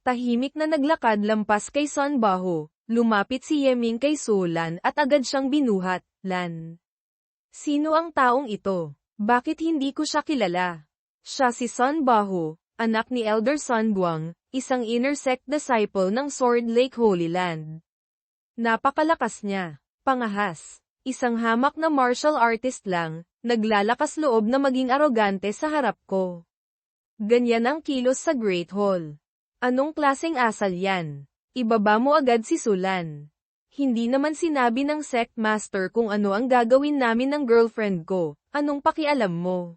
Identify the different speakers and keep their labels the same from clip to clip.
Speaker 1: Tahimik na naglakad lampas kay Sun Baho, lumapit si Yeming kay Sulan at agad siyang binuhat, "Lan. Sino ang taong ito? Bakit hindi ko siya kilala?" Siya si Sun Baho, anak ni Elder Sun Buang, isang inner sect disciple ng Sword Lake Holy Land. Napakalakas niya. Pangahas. Isang hamak na martial artist lang, naglalakas loob na maging arogante sa harap ko. Ganyan ang kilos sa Great Hall. Anong klaseng asal yan? Ibaba mo agad si Sulan. Hindi naman sinabi ng sect master kung ano ang gagawin namin ng girlfriend ko, anong pakialam mo?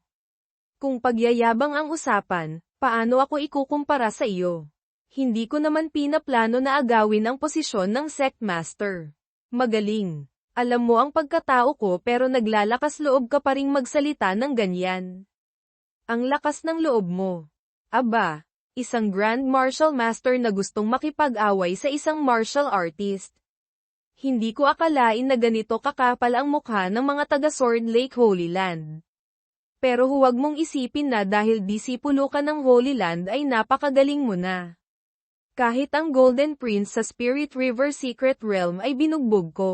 Speaker 1: Kung pagyayabang ang usapan, paano ako ikukumpara sa iyo? Hindi ko naman pinaplano na agawin ang posisyon ng sect master. Magaling. Alam mo ang pagkatao ko pero naglalakas loob ka pa ring magsalita ng ganyan. Ang lakas ng loob mo. Aba, isang Grand Martial Master na gustong makipag-away sa isang martial artist. Hindi ko akalain na ganito kakapal ang mukha ng mga taga Sword Lake Holy Land. Pero huwag mong isipin na dahil disipulo ka ng Holy Land ay napakagaling mo na. Kahit ang Golden Prince sa Spirit River Secret Realm ay binugbog ko.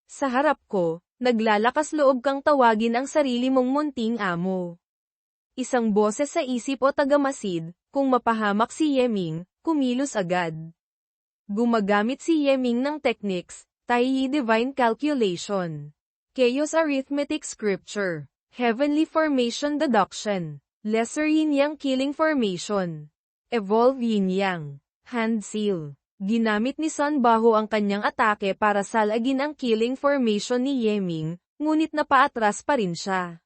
Speaker 1: Sa harap ko, naglalakas loob kang tawagin ang sarili mong munting amo. Isang boses sa isip o tagamasid, kung mapahamak si Yeming, kumilos agad. Gumagamit si Yeming ng techniques, Tai Divine Calculation, Chaos Arithmetic Scripture, Heavenly Formation Deduction, Lesser Yin-Yang Killing Formation, Evolve Yin-Yang, Hand Seal. Ginamit ni Sun Baho ang kanyang atake para salagin ang killing formation ni Yeming, ngunit napaatras pa rin siya.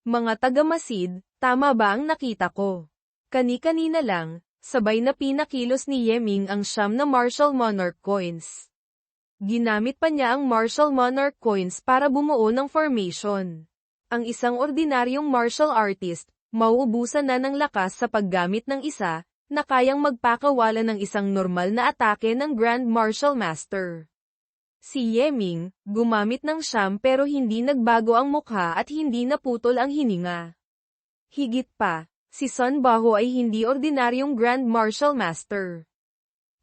Speaker 1: Mga tagamasid, tama ba ang nakita ko? Kani-kanina lang, sabay na pinakilos ni Yeming ang siyam na Martial Monarch Coins. Ginamit pa niya ang Martial Monarch Coins para bumuo ng formation. Ang isang ordinaryong martial artist, mauubusan na ng lakas sa paggamit ng isa, na kayang magpakawala ng isang normal na atake ng Grand Martial Master. Si Yeming, gumamit ng siyam pero hindi nagbago ang mukha at hindi naputol ang hininga. Higit pa, si Sun Baho ay hindi ordinaryong Grand Martial Master.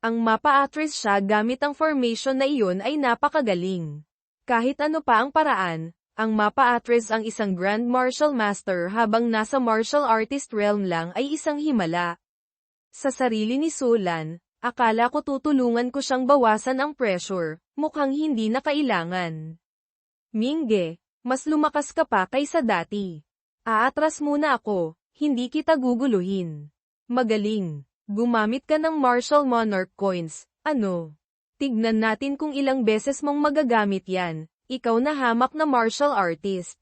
Speaker 1: Ang mapa-atras siya gamit ang formation na iyon ay napakagaling. Kahit ano pa ang paraan, ang mapa-atras ang isang Grand Martial Master habang nasa martial artist realm lang ay isang himala. Sa sarili ni Sulan, akala ko tutulungan ko siyang bawasan ang pressure, mukhang hindi na kailangan. Mingge, mas lumakas ka pa kaysa dati. Aatras muna ako, hindi kita guguluhin. Magaling. Gumamit ka ng Martial Monarch Coins, ano? Tignan natin kung ilang beses mong magagamit yan, ikaw na hamak na martial artist.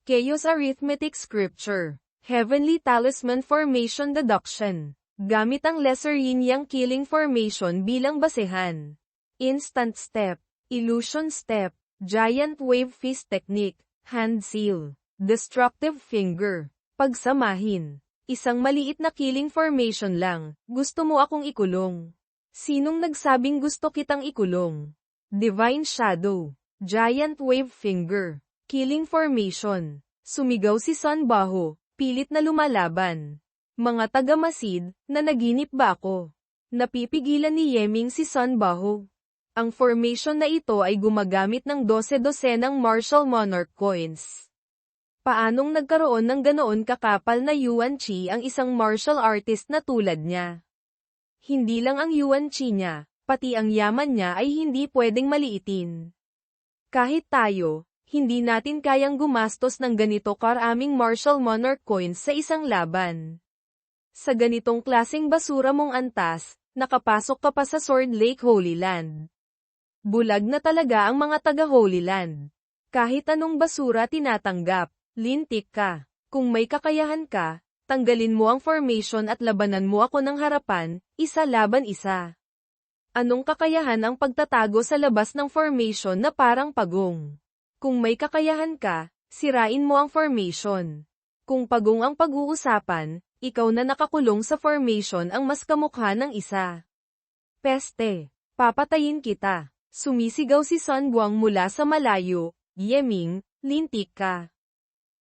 Speaker 1: Chaos Arithmetic Scripture, Heavenly Talisman Formation Deduction. Gamit ang Lesser Yin-Yang Killing Formation bilang basehan. Instant Step, Illusion Step, Giant Wave Fist Technique, Hand Seal, Destructive Finger. Pagsamahin. Isang maliit na killing formation lang, gusto mo akong ikulong. Sinong nagsabing gusto kitang ikulong? Divine Shadow, Giant Wave Finger, Killing Formation. Sumigaw si Sun Baho, pilit na lumalaban. Mga tagamasid, nanaginip ba ako? Napipigilan ni Yeming si Sun Baho. Ang formation na ito ay gumagamit ng 12-dosenang Martial Monarch Coins. Paanong nagkaroon ng ganoon kakapal na Yuan Chi ang isang martial artist na tulad niya? Hindi lang ang Yuan Chi niya, pati ang yaman niya ay hindi pwedeng maliitin. Kahit tayo, hindi natin kayang gumastos ng ganito karaming Martial Monarch Coins sa isang laban. Sa ganitong klaseng basura mong antas, nakapasok ka pa sa Sword Lake Holy Land. Bulag na talaga ang mga taga Holy Land. Kahit anong basura tinatanggap, lintik ka. Kung may kakayahan ka, tanggalin mo ang formation at labanan mo ako ng harapan, isa laban isa. Anong kakayahan ang pagtatago sa labas ng formation na parang pagong? Kung may kakayahan ka, sirain mo ang formation. Kung pagong ang pag-uusapan, ikaw na nakakulong sa formation ang mas kamukha ng isa. Peste, papatayin kita. Sumisigaw si Sun Buang mula sa malayo, Yeming, lintik ka.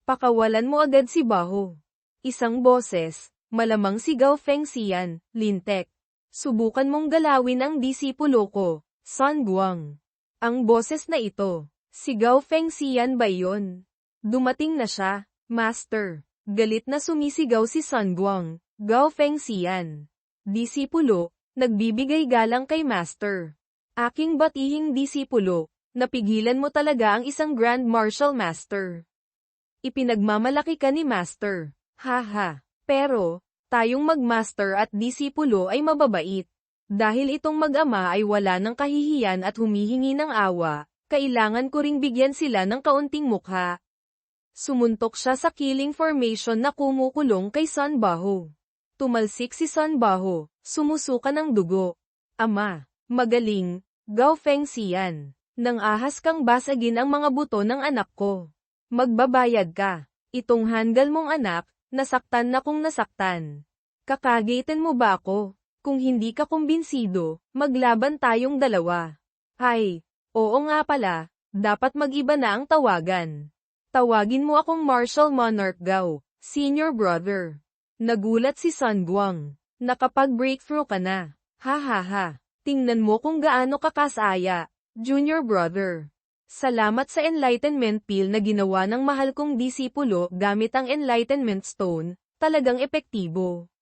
Speaker 1: Pakawalan mo agad si Baho. Isang boses, malamang sigaw Feng Xian, lintek. Subukan mong galawin ang disipulo ko, Sun Guang. Ang boses na ito, si Gao Fengxian ba iyon? Dumating na siya, Master. Galit na sumisigaw si Sun Guang, Gao Fengxian. Disipulo, nagbibigay galang kay Master. Aking batihing disipulo, napigilan mo talaga ang isang Grand Martial Master. Ipinagmamalaki ka ni Master. Haha. Pero, tayong magmaster at disipulo ay mababait. Dahil itong mag-ama ay wala ng kahihiyan at humihingi ng awa, kailangan ko ring bigyan sila ng kaunting mukha. Sumuntok siya sa killing formation na kumukulong kay Sun Baho. Tumalsik si Sun Baho, sumusuka ng dugo. Ama, magaling, Gao Fengxian. Nang ahas kang basagin ang mga buto ng anak ko. Magbabayad ka. Itong handgal mong anak, nasaktan na kung nasaktan. Kakagitin mo ba ako? Kung hindi ka kumbinsido, maglaban tayong dalawa. Ay, oo nga pala, dapat mag-iba na ang tawagan. Tawagin mo akong Martial Monarch Gao, Senior Brother. Nagulat si Sun Guang. Nakapag-breakthrough ka na. Ha ha ha. Tingnan mo kung gaano ka kasaya, Junior Brother. Salamat sa Enlightenment Pill na ginawa ng mahal kong disipulo gamit ang Enlightenment Stone, talagang epektibo.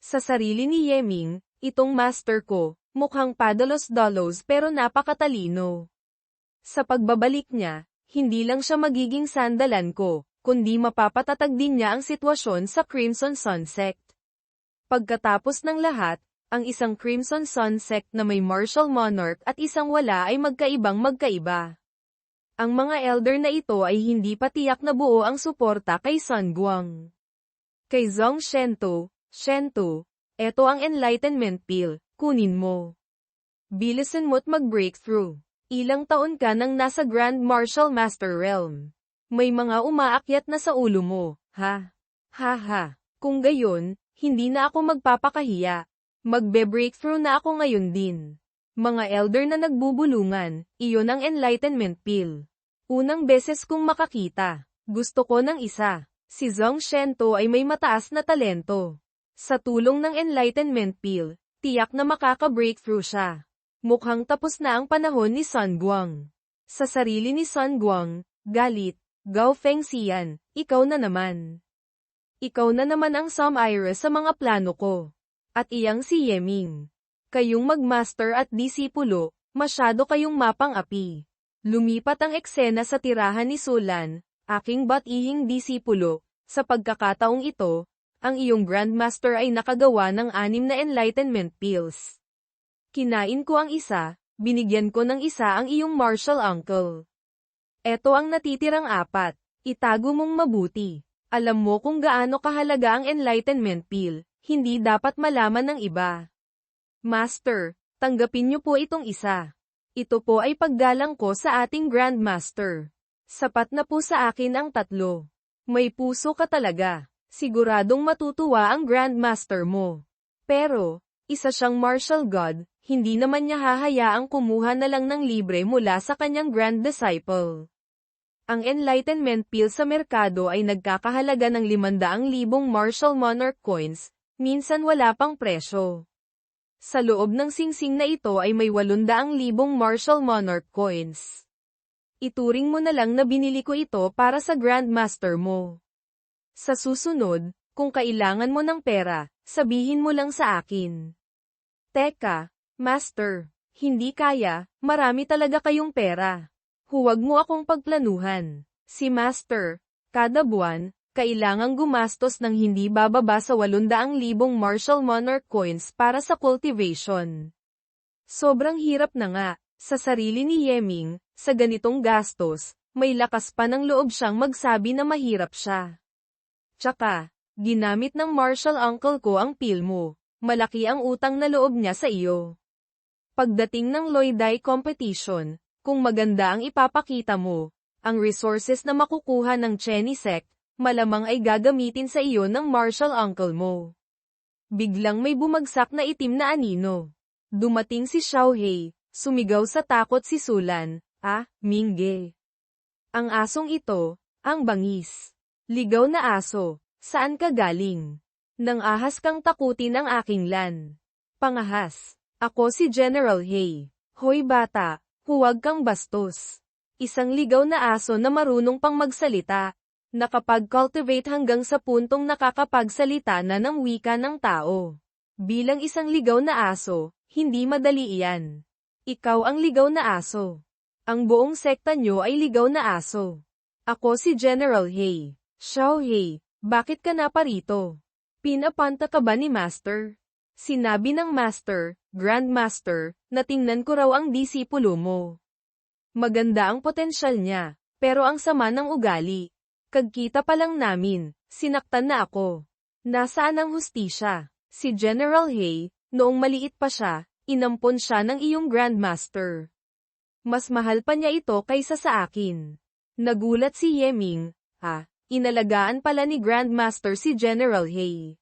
Speaker 1: Sa sarili ni Yeming, itong master ko, mukhang padalos-dalos pero napakatalino. Sa pagbabalik niya, hindi lang siya magiging sandalan ko, kundi mapapatatag din niya ang sitwasyon sa Crimson Sun Sect. Pagkatapos ng lahat, ang isang Crimson Sun Sect na may Martial Monarch at isang wala ay magkaibang-magkaiba. Ang mga elder na ito ay hindi pa tiyak na buo ang suporta kay Sun Guang. Kay Zhong Shento, eto ang Enlightenment Pill, kunin mo. Bilisan mo't mag-breakthrough. Ilang taon ka nang nasa Grand Martial Master Realm. May mga umaakyat na sa ulo mo, ha? Ha ha. Kung gayon, hindi na ako magpapakahiya. Magbe-breakthrough na ako ngayon din. Mga elder na nagbubulungan, iyon ang Enlightenment Pill. Unang beses kong makakita. Gusto ko ng isa. Si Zhong Shento ay may mataas na talento. Sa tulong ng Enlightenment Pill, tiyak na makaka-breakthrough siya. Mukhang tapos na ang panahon ni Sun Guang. Sa sarili ni Sun Guang, galit, Gao Fengxian, ikaw na naman. Ikaw na naman ang sumire sa mga plano ko. At iyang si Yeming. Kayong magmaster at disipulo, masyado kayong mapang-api. Lumipat ang eksena sa tirahan ni Sulan, aking batihing disipulo. Sa pagkakataong ito, ang iyong Grandmaster ay nakagawa ng 6 na Enlightenment Pills. Kinain ko ang isa, binigyan ko ng isa ang iyong martial uncle. Eto ang natitirang 4, itago mong mabuti. Alam mo kung gaano kahalaga ang Enlightenment Pill, hindi dapat malaman ng iba. Master, tanggapin niyo po itong isa. Ito po ay paggalang ko sa ating Grandmaster. Sapat na po sa akin ang 3. May puso ka talaga. Siguradong matutuwa ang Grandmaster mo. Pero, isa siyang martial god, hindi naman niya hahayaang kumuha na lang ng libre mula sa kanyang Grand Disciple. Ang Enlightenment Pill sa merkado ay nagkakahalaga ng 500,000 Martial Monarch coins, minsan wala pang presyo. Sa loob ng singsing na ito ay may 800,000 Martial Monarch coins. Ituring mo na lang na binili ko ito para sa Grandmaster mo. Sa susunod, kung kailangan mo ng pera, sabihin mo lang sa akin. Teka, Master, hindi kaya, marami talaga kayong pera. Huwag mo akong pagplanuhan. Si Master, kada buwan, kailangang gumastos ng hindi bababa sa 800,000 Martial Monarch coins para sa cultivation. Sobrang hirap na nga, sa sarili ni Yeming, sa ganitong gastos, may lakas pa ng loob siyang magsabi na mahirap siya. Tsaka, ginamit ng martial uncle ko ang pill mo. Malaki ang utang na loob niya sa iyo. Pagdating ng Loidai competition, kung maganda ang ipapakita mo, ang resources na makukuha ng Chenny Sect, malamang ay gagamitin sa iyo ng martial uncle mo. Biglang may bumagsak na itim na anino. Dumating si Xiaohei, sumigaw sa takot si Sulan, Mingge. Ang asong ito, ang bangis. Ligaw na aso, saan ka galing? Nang ahas kang takutin ang aking lan. Pangahas. Ako si General Hay. Hoy bata, huwag kang bastos. Isang ligaw na aso na marunong pang magsalita. Nakapag-cultivate hanggang sa puntong nakakapagsalita na ng wika ng tao. Bilang isang ligaw na aso, hindi madali iyan. Ikaw ang ligaw na aso. Ang buong sekta nyo ay ligaw na aso. Ako si General Hay. Xiao Hay, bakit ka na parito? Pinapanta ka ba ni Master? Sinabi ng Master, Grandmaster, na tingnan ko raw ang disipulo mo. Maganda ang potensyal niya, pero ang sama ng ugali. Kagkita pa lang namin, sinaktan na ako. Nasaan ang hustisya? Si General Hay, noong maliit pa siya, inampon siya ng iyong Grandmaster. Mas mahal pa niya ito kaysa sa akin. Nagulat si Yeming, inalagaan pala ni Grandmaster si General Hay.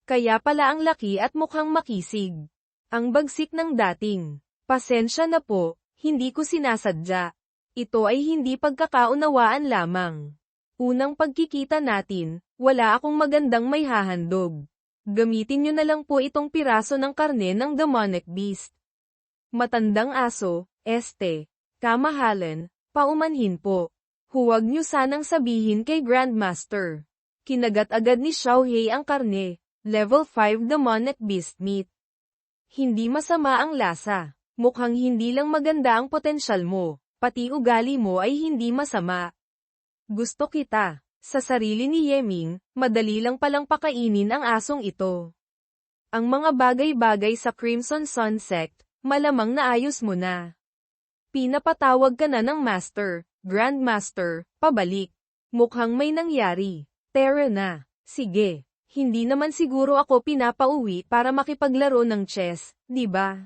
Speaker 1: Kaya pala ang laki at mukhang makisig. Ang bagsik ng dating. Pasensya na po, hindi ko sinasadya. Ito ay hindi pagkakaunawaan lamang. Unang pagkikita natin, wala akong magandang may hahandog. Gamitin nyo na lang po itong piraso ng karne ng demonic beast. Matandang aso, kamahalan, paumanhin po. Huwag nyo sanang sabihin kay Grandmaster. Kinagat agad ni Xiao Hay ang karne, level 5 demonic beast meat. Hindi masama ang lasa. Mukhang hindi lang maganda ang potensyal mo, pati ugali mo ay hindi masama. Gusto kita. Sa sarili ni Yeming, madali lang palang pakainin ang asong ito. Ang mga bagay-bagay sa Crimson Sun Sect, malamang naayos mo na. Pinapatawag ka na ng Master, Grandmaster, pabalik. Mukhang may nangyari. Tara na. Sige. Hindi naman siguro ako pinapauwi para makipaglaro ng chess, di ba?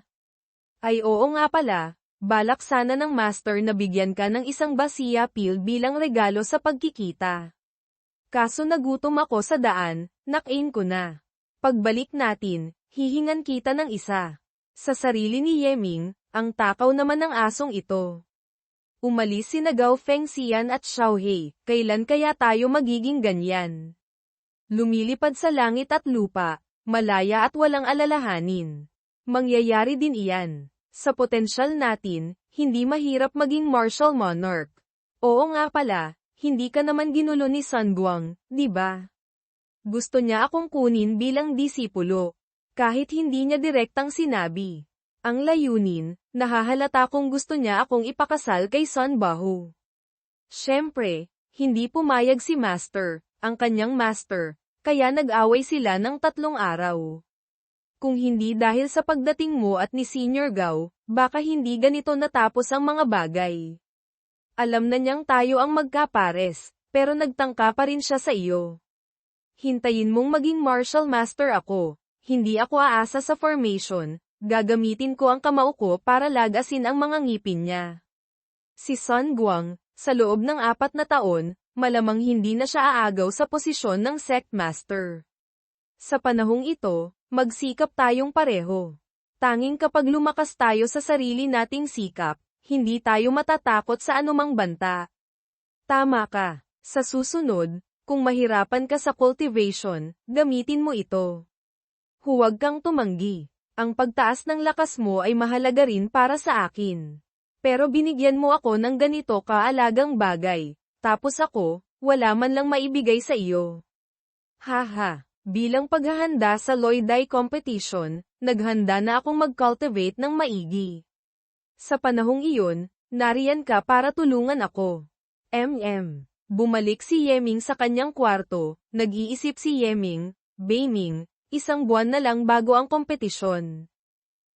Speaker 1: Ay oo nga pala, balak sana ng Master na bigyan ka ng isang basiya pill bilang regalo sa pagkikita. Kaso nagutom ako sa daan, nakain ko na. Pagbalik natin, hihingan kita ng isa. Sa sarili ni Yeming, ang takaw naman ng asong ito. Umalis sina Gao Fengxian at Xiao Hay, kailan kaya tayo magiging ganyan? Lumilipad sa langit at lupa, malaya at walang alalahanin. Mangyayari din iyan. Sa potensyal natin, hindi mahirap maging martial monarch. Oo nga pala, hindi ka naman ginulo ni Sun Guang, di ba? Gusto niya akong kunin bilang disipulo. Kahit hindi niya direktang sinabi. Ang layunin, nahahalata kung gusto niya akong ipakasal kay Sun Baho. Siyempre, hindi pumayag si Master, ang kanyang Master, kaya nag-away sila ng 3 araw. Kung hindi dahil sa pagdating mo at ni Senior Gao, baka hindi ganito natapos ang mga bagay. Alam na niyang tayo ang magkapares, pero nagtangka pa rin siya sa iyo. Hintayin mong maging martial master ako, hindi ako aasa sa formation, gagamitin ko ang kamao ko para lagasin ang mga ngipin niya. Si Sun Guang, sa loob ng 4 na taon, malamang hindi na siya aagaw sa posisyon ng sect master. Sa panahong ito, magsikap tayong pareho. Tanging kapag lumakas tayo sa sarili nating sikap, hindi tayo matatakot sa anumang banta. Tama ka. Sa susunod, kung mahirapan ka sa cultivation, gamitin mo ito. Huwag kang tumanggi. Ang pagtaas ng lakas mo ay mahalaga rin para sa akin. Pero binigyan mo ako ng ganito kaalagang bagay, tapos ako, wala man lang maibigay sa iyo. Haha. Bilang paghahanda sa Loidai competition, naghanda na akong mag-cultivate ng maigi. Sa panahong iyon, nariyan ka para tulungan ako. Bumalik si Yeming sa kanyang kwarto, nag-iisip si Yeming, Beiming, 1 buwan na lang bago ang kompetisyon.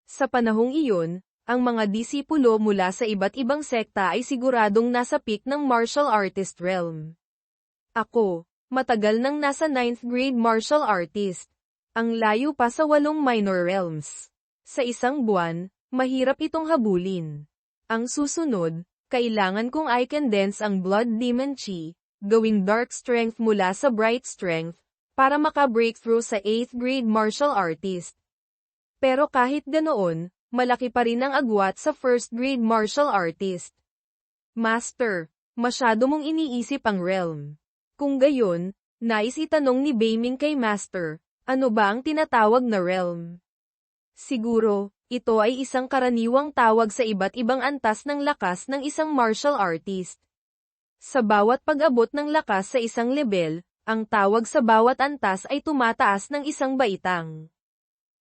Speaker 1: Sa panahong iyon, ang mga disipulo mula sa iba't ibang sekta ay siguradong nasa peak ng martial artist realm. Ako, matagal nang nasa 9th grade martial artist. Ang layo pa sa 8 minor realms. Sa 1 buwan, mahirap itong habulin. Ang susunod, kailangan kong i-condense ang Blood Demon Chi, gawing Dark Strength mula sa Bright Strength, para maka-breakthrough sa 8th grade martial artist. Pero kahit ganoon, malaki pa rin ang agwat sa 1st grade martial artist. Master, masyado mong iniisip ang realm. Kung gayon, nais itanong ni Beiming kay Master, ano ba ang tinatawag na realm? Siguro, ito ay isang karaniwang tawag sa iba't ibang antas ng lakas ng isang martial artist. Sa bawat pag-abot ng lakas sa isang level, ang tawag sa bawat antas ay tumataas ng isang baitang.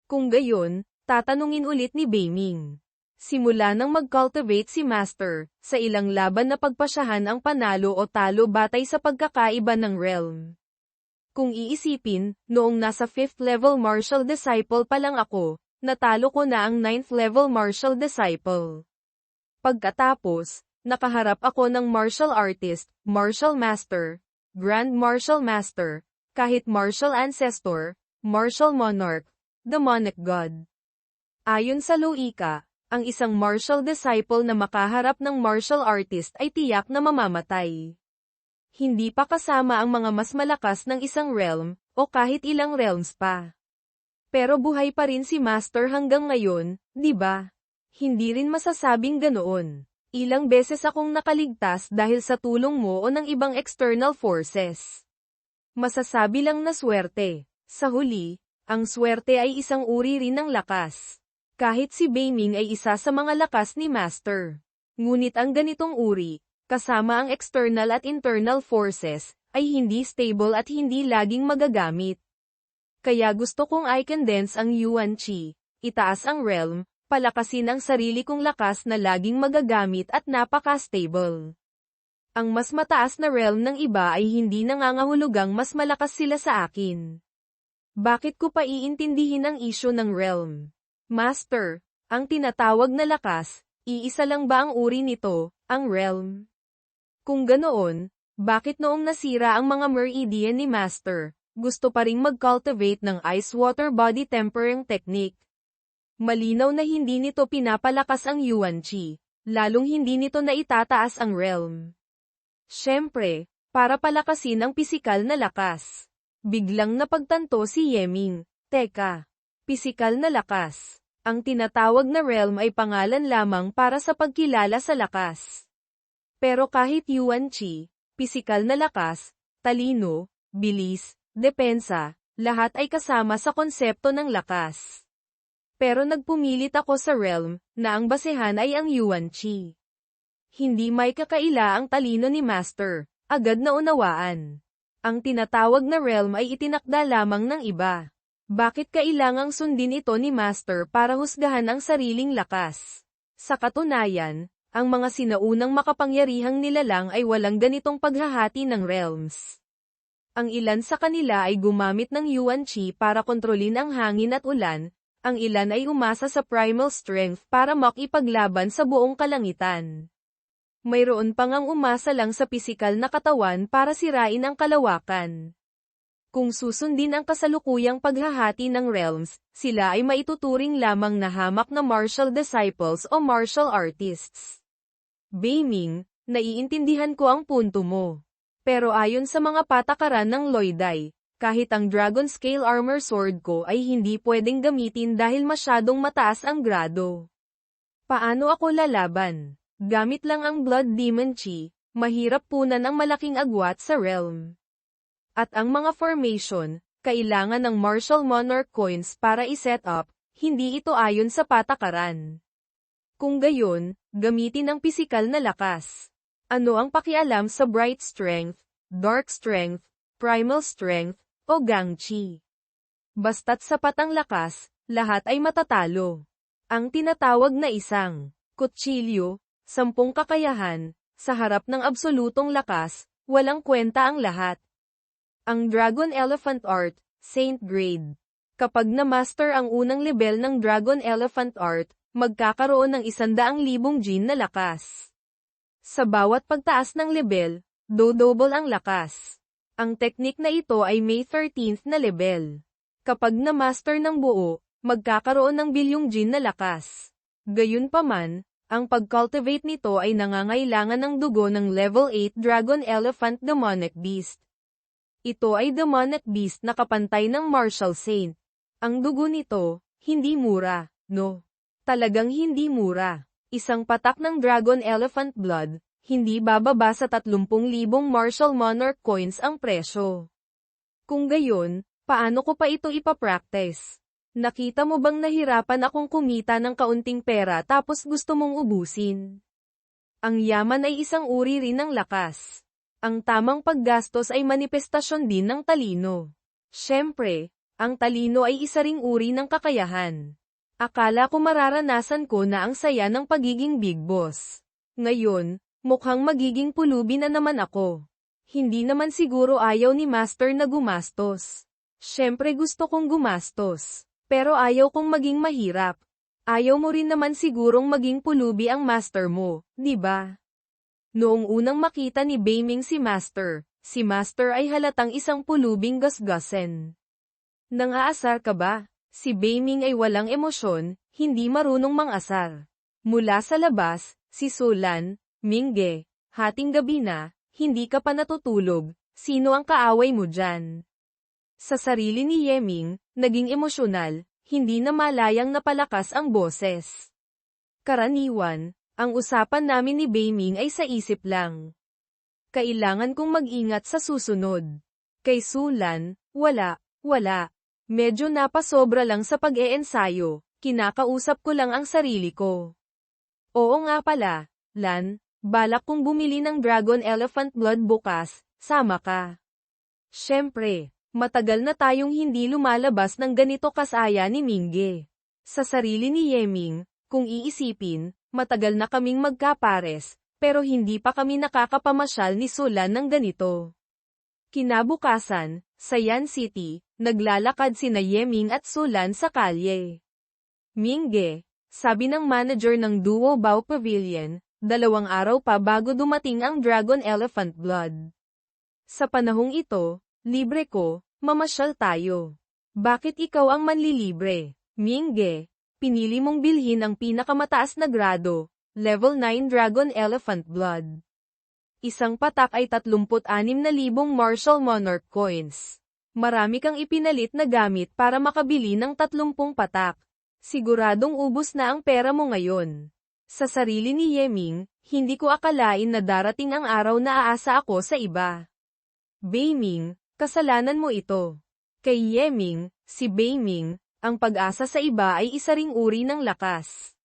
Speaker 1: Kung gayon, tatanungin ulit ni Beiming. Simula nang mag-cultivate si Master, sa ilang laban na pagpasyahan ang panalo o talo batay sa pagkakaiba ng realm. Kung iisipin, noong nasa 5th level martial disciple pa lang ako, natalo ko na ang 9th level martial disciple. Pagkatapos, nakaharap ako ng martial artist, martial master, grand martial master, kahit martial ancestor, martial monarch, demonic god. Ayon sa Loika, ang isang martial disciple na makaharap ng martial artist ay tiyak na mamamatay. Hindi pa kasama ang mga mas malakas ng isang realm, o kahit ilang realms pa. Pero buhay pa rin si Master hanggang ngayon, di ba? Hindi rin masasabing ganoon. Ilang beses akong nakaligtas dahil sa tulong mo o ng ibang external forces. Masasabi lang na swerte. Sa huli, ang swerte ay isang uri rin ng lakas. Kahit si Beiming ay isa sa mga lakas ni Master. Ngunit ang ganitong uri, kasama ang external at internal forces, ay hindi stable at hindi laging magagamit. Kaya gusto kong i-condense ang Yuan Qi, itaas ang realm, palakasin ang sarili kong lakas na laging magagamit at napaka-stable. Ang mas mataas na realm ng iba ay hindi nangangahulugang mas malakas sila sa akin. Bakit ko pa iintindihin ang isyu ng realm? Master, ang tinatawag na lakas, iisa lang ba ang uri nito, ang realm? Kung ganoon, bakit noong nasira ang mga meridian ni Master, gusto pa ring mag-cultivate ng ice-water body tempering technique? Malinaw na hindi nito pinapalakas ang Yuan Qi, lalong hindi nito naitataas ang realm. Siyempre, para palakasin ang pisikal na lakas. Biglang napagtanto si Yeming, teka, pisikal na lakas. Ang tinatawag na realm ay pangalan lamang para sa pagkilala sa lakas. Pero kahit Yuan Qi, pisikal na lakas, talino, bilis, depensa, lahat ay kasama sa konsepto ng lakas. Pero nagpumilit ako sa realm, na ang basehan ay ang Yuan Qi. Hindi may kakaila ang talino ni Master, agad na unawaan. Ang tinatawag na realm ay itinakda lamang ng iba. Bakit kailangang sundin ito ni Master para husgahan ang sariling lakas? Sa katunayan, ang mga sinaunang makapangyarihang nilalang ay walang ganitong paghahati ng realms. Ang ilan sa kanila ay gumamit ng Yuan Qi para kontrolin ang hangin at ulan, ang ilan ay umasa sa primal strength para makipaglaban sa buong kalangitan. Mayroon pang ang umasa lang sa pisikal na katawan para sirain ang kalawakan. Kung susundin ang kasalukuyang paghahati ng realms, sila ay maituturing lamang na hamak na martial disciples o martial artists. Beiming, naiintindihan ko ang punto mo. Pero ayon sa mga patakaran ng Loidai, kahit ang Dragon Scale Armor Sword ko ay hindi pwedeng gamitin dahil masyadong mataas ang grado. Paano ako lalaban? Gamit lang ang Blood Demon Chi, mahirap punan ang malaking agwat sa realm. At ang mga formation, kailangan ng Martial Monarch coins para i-set up, hindi ito ayon sa patakaran. Kung gayon, gamitin ang pisikal na lakas. Ano ang pakialam sa Bright Strength, Dark Strength, Primal Strength, o Gangchi? Basta't sapat ang lakas, lahat ay matatalo. Ang tinatawag na isang kutsilyo, 10 kakayahan, sa harap ng absolutong lakas, walang kwenta ang lahat. Ang Dragon Elephant Art, Saint Grade. Kapag na-master ang unang level ng Dragon Elephant Art, magkakaroon ng 100,000 Jin na lakas. Sa bawat pagtaas ng level, double ang lakas. Ang teknik na ito ay May 13th na level. Kapag na-master ng buo, magkakaroon ng bilyong Jin na lakas. Gayunpaman, ang pag-cultivate nito ay nangangailangan ng dugo ng level 8 Dragon Elephant Demonic Beast. Ito ay Demonic Beast na kapantay ng Martial Saint. Ang dugo nito, hindi mura, no? Talagang hindi mura. Isang patak ng Dragon Elephant Blood, hindi bababa sa 30,000 Martial Monarch coins ang presyo. Kung gayon, paano ko pa ito ipapractice? Nakita mo bang nahirapan akong kumita ng kaunting pera tapos gusto mong ubusin? Ang yaman ay isang uri rin ng lakas. Ang tamang paggastos ay manifestasyon din ng talino. Siyempre, ang talino ay isa ring uri ng kakayahan. Akala ko mararanasan ko na ang saya ng pagiging big boss. Ngayon, mukhang magiging pulubi na naman ako. Hindi naman siguro ayaw ni Master na gumastos. Siyempre gusto kong gumastos. Pero ayaw kong maging mahirap. Ayaw mo rin naman sigurong maging pulubi ang Master mo, di ba? Noong unang makita ni Beiming si Master ay halatang isang pulubing gasgasen. Nang-aasar ka ba? Si Beiming ay walang emosyon, hindi marunong mang-asar. Mula sa labas, si Solan, Mingge, hating gabi na, hindi ka pa natutulog, sino ang kaaway mo dyan? Sa sarili ni Yeming, naging emosyonal, hindi na malayang napalakas ang boses. Karaniwan, ang usapan namin ni Beiming ay sa isip lang. Kailangan kong mag-ingat sa susunod. Kay Sulan, wala. Medyo napasobra lang sa pag-eensayo, kinakausap ko lang ang sarili ko. Oo nga pala, Lan, balak kong bumili ng Dragon Elephant Blood bukas, sama ka. Siyempre. Matagal na tayong hindi lumalabas ng ganito kasaya ni Mingge. Sa sarili ni Yeming, kung iisipin, matagal na kaming magkapares, pero hindi pa kami nakakapamasyal ni Sulan ng ganito. Kinabukasan, sa Yan City, naglalakad sina Yeming at Sulan sa kalye. Mingge, sabi ng manager ng Duo Bao Pavilion, 2 araw pa bago dumating ang Dragon Elephant Blood. Sa panahong ito, libre ko, mamasyal tayo. Bakit ikaw ang manlilibre? Mingge, pinili mong bilhin ang pinakamataas na grado, level 9 Dragon Elephant Blood. Isang patak ay 36,000 Martial Monarch coins. Marami kang ipinalit na gamit para makabili ng 30 patak. Siguradong ubos na ang pera mo ngayon. Sa sarili ni Yeming, hindi ko akalain na darating ang araw na aasa ako sa iba. Beiming, kasalanan mo ito. Kay Yeming, si Beiming, ang pag-asa sa iba ay isa ring uri ng lakas.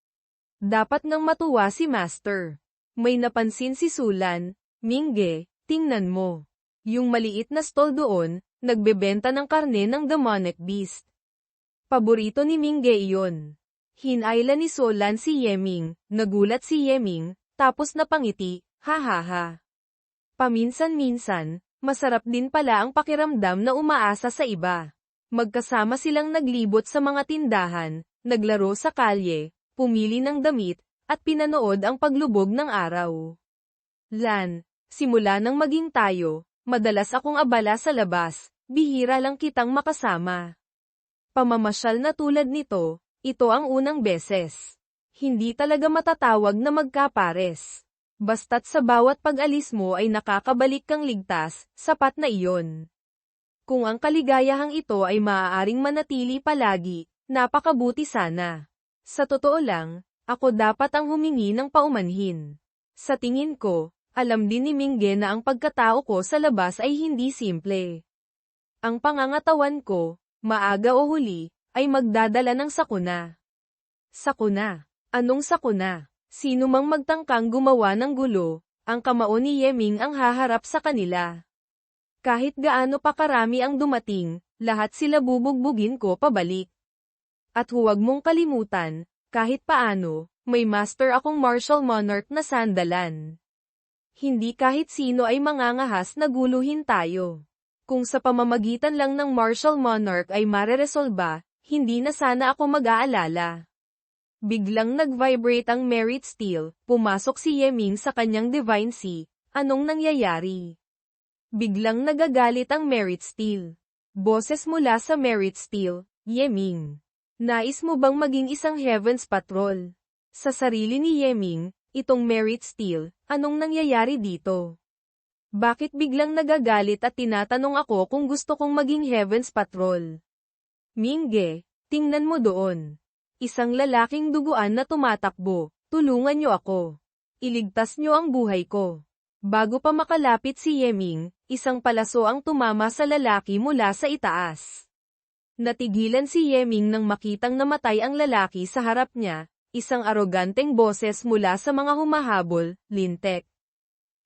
Speaker 1: Dapat nang matuwa si Master. May napansin si Sulan, Mingge, tingnan mo. Yung maliit na stall doon, nagbebenta ng karne ng demonic beast. Paborito ni Mingge iyon. Hinayla ni Sulan si Yeming, nagulat si Yeming, tapos napangiti, ha. Paminsan-minsan, masarap din pala ang pakiramdam na umaasa sa iba. Magkasama silang naglibot sa mga tindahan, naglaro sa kalye, pumili ng damit, at pinanood ang paglubog ng araw. Lan, simula nang maging tayo, madalas akong abala sa labas, bihira lang kitang makasama. Pamamasyal na tulad nito, ito ang unang beses. Hindi talaga matatawag na magkapares. Basta't sa bawat pag-alis mo ay nakakabalik kang ligtas, sapat na iyon. Kung ang kaligayahang ito ay maaaring manatili palagi, napakabuti sana. Sa totoo lang, ako dapat ang humingi ng paumanhin. Sa tingin ko, alam din ni Mingge na ang pagkatao ko sa labas ay hindi simple. Ang pangangatawan ko, maaga o huli, ay magdadala ng sakuna. Sakuna? Anong sakuna? Sino mang magtangkang gumawa ng gulo, ang kamao ni Yeming ang haharap sa kanila. Kahit gaano pa karami ang dumating, lahat sila bubugbugin ko pabalik. At huwag mong kalimutan, kahit paano, may master akong Martial Monarch na sandalan. Hindi kahit sino ay mangangahas na guluhin tayo. Kung sa pamamagitan lang ng Martial Monarch ay mareresolba, hindi na sana ako mag-aalala. Biglang nag-vibrate ang Merit Steel, pumasok si Yeming sa kanyang Divine Sea. Anong nangyayari? Biglang nagagalit ang Merit Steel. Boses mula sa Merit Steel, Yeming. Nais mo bang maging isang Heaven's Patrol? Sa sarili ni Yeming, itong Merit Steel, anong nangyayari dito? Bakit biglang nagagalit at tinatanong ako kung gusto kong maging Heaven's Patrol? Mingge, tingnan mo doon. Isang lalaking duguan na tumatakbo, tulungan niyo ako. Iligtas niyo ang buhay ko. Bago pa makalapit si Yeming, isang palaso ang tumama sa lalaki mula sa itaas. Natigilan si Yeming nang makitang namatay ang lalaki sa harap niya, isang aroganteng boses mula sa mga humahabol, lintek.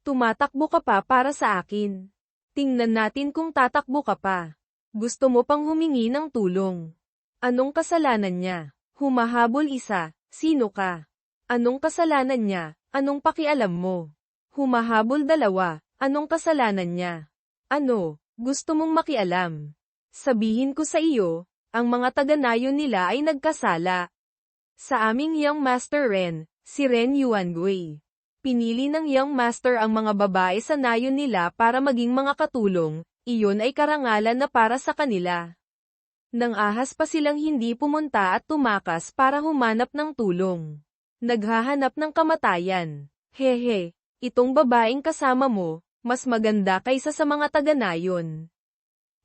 Speaker 1: Tumatakbo ka pa para sa akin. Tingnan natin kung tatakbo ka pa. Gusto mo pang humingi ng tulong. Anong kasalanan niya? Humahabol isa, sino ka? Anong kasalanan niya? Anong pakialam mo? Humahabol dalawa, anong kasalanan niya? Ano, gusto mong makialam? Sabihin ko sa iyo, ang mga taga-nayon nila ay nagkasala. Sa aming Young Master Ren, si Ren Yuangui. Pinili ng Young Master ang mga babae sa nayon nila para maging mga katulong, iyon ay karangalan na para sa kanila. Nang ahas pa silang hindi pumunta at tumakas para humanap ng tulong. Naghahanap ng kamatayan. Hehe, itong babaeng kasama mo, mas maganda kaysa sa mga taga-nayon.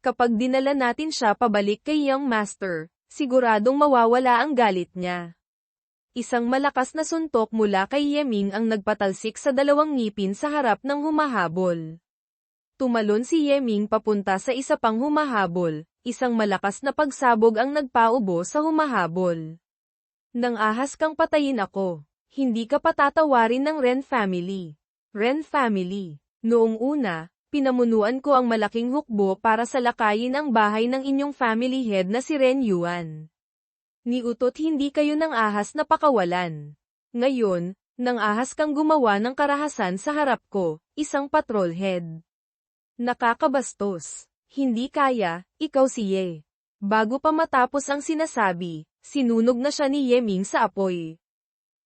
Speaker 1: Kapag dinala natin siya pabalik kay Young Master, siguradong mawawala ang galit niya. Isang malakas na suntok mula kay Yeming ang nagpatalsik sa dalawang ngipin sa harap ng humahabol. Tumalon si Yeming papunta sa isa pang humahabol, isang malakas na pagsabog ang nagpaubo sa humahabol. Nang ahas kang patayin ako, hindi ka patatawarin ng Ren family. Ren family. Noong una, pinamunuan ko ang malaking hukbo para salakayin ang bahay ng inyong family head na si Ren Yuan. Niutot hindi kayo ng ahas na pakawalan. Ngayon, nang ahas kang gumawa ng karahasan sa harap ko, isang patrol head. Nakakabastos. Hindi kaya, ikaw si Ye. Bago pa matapos ang sinasabi, sinunog na siya ni Yeming sa apoy.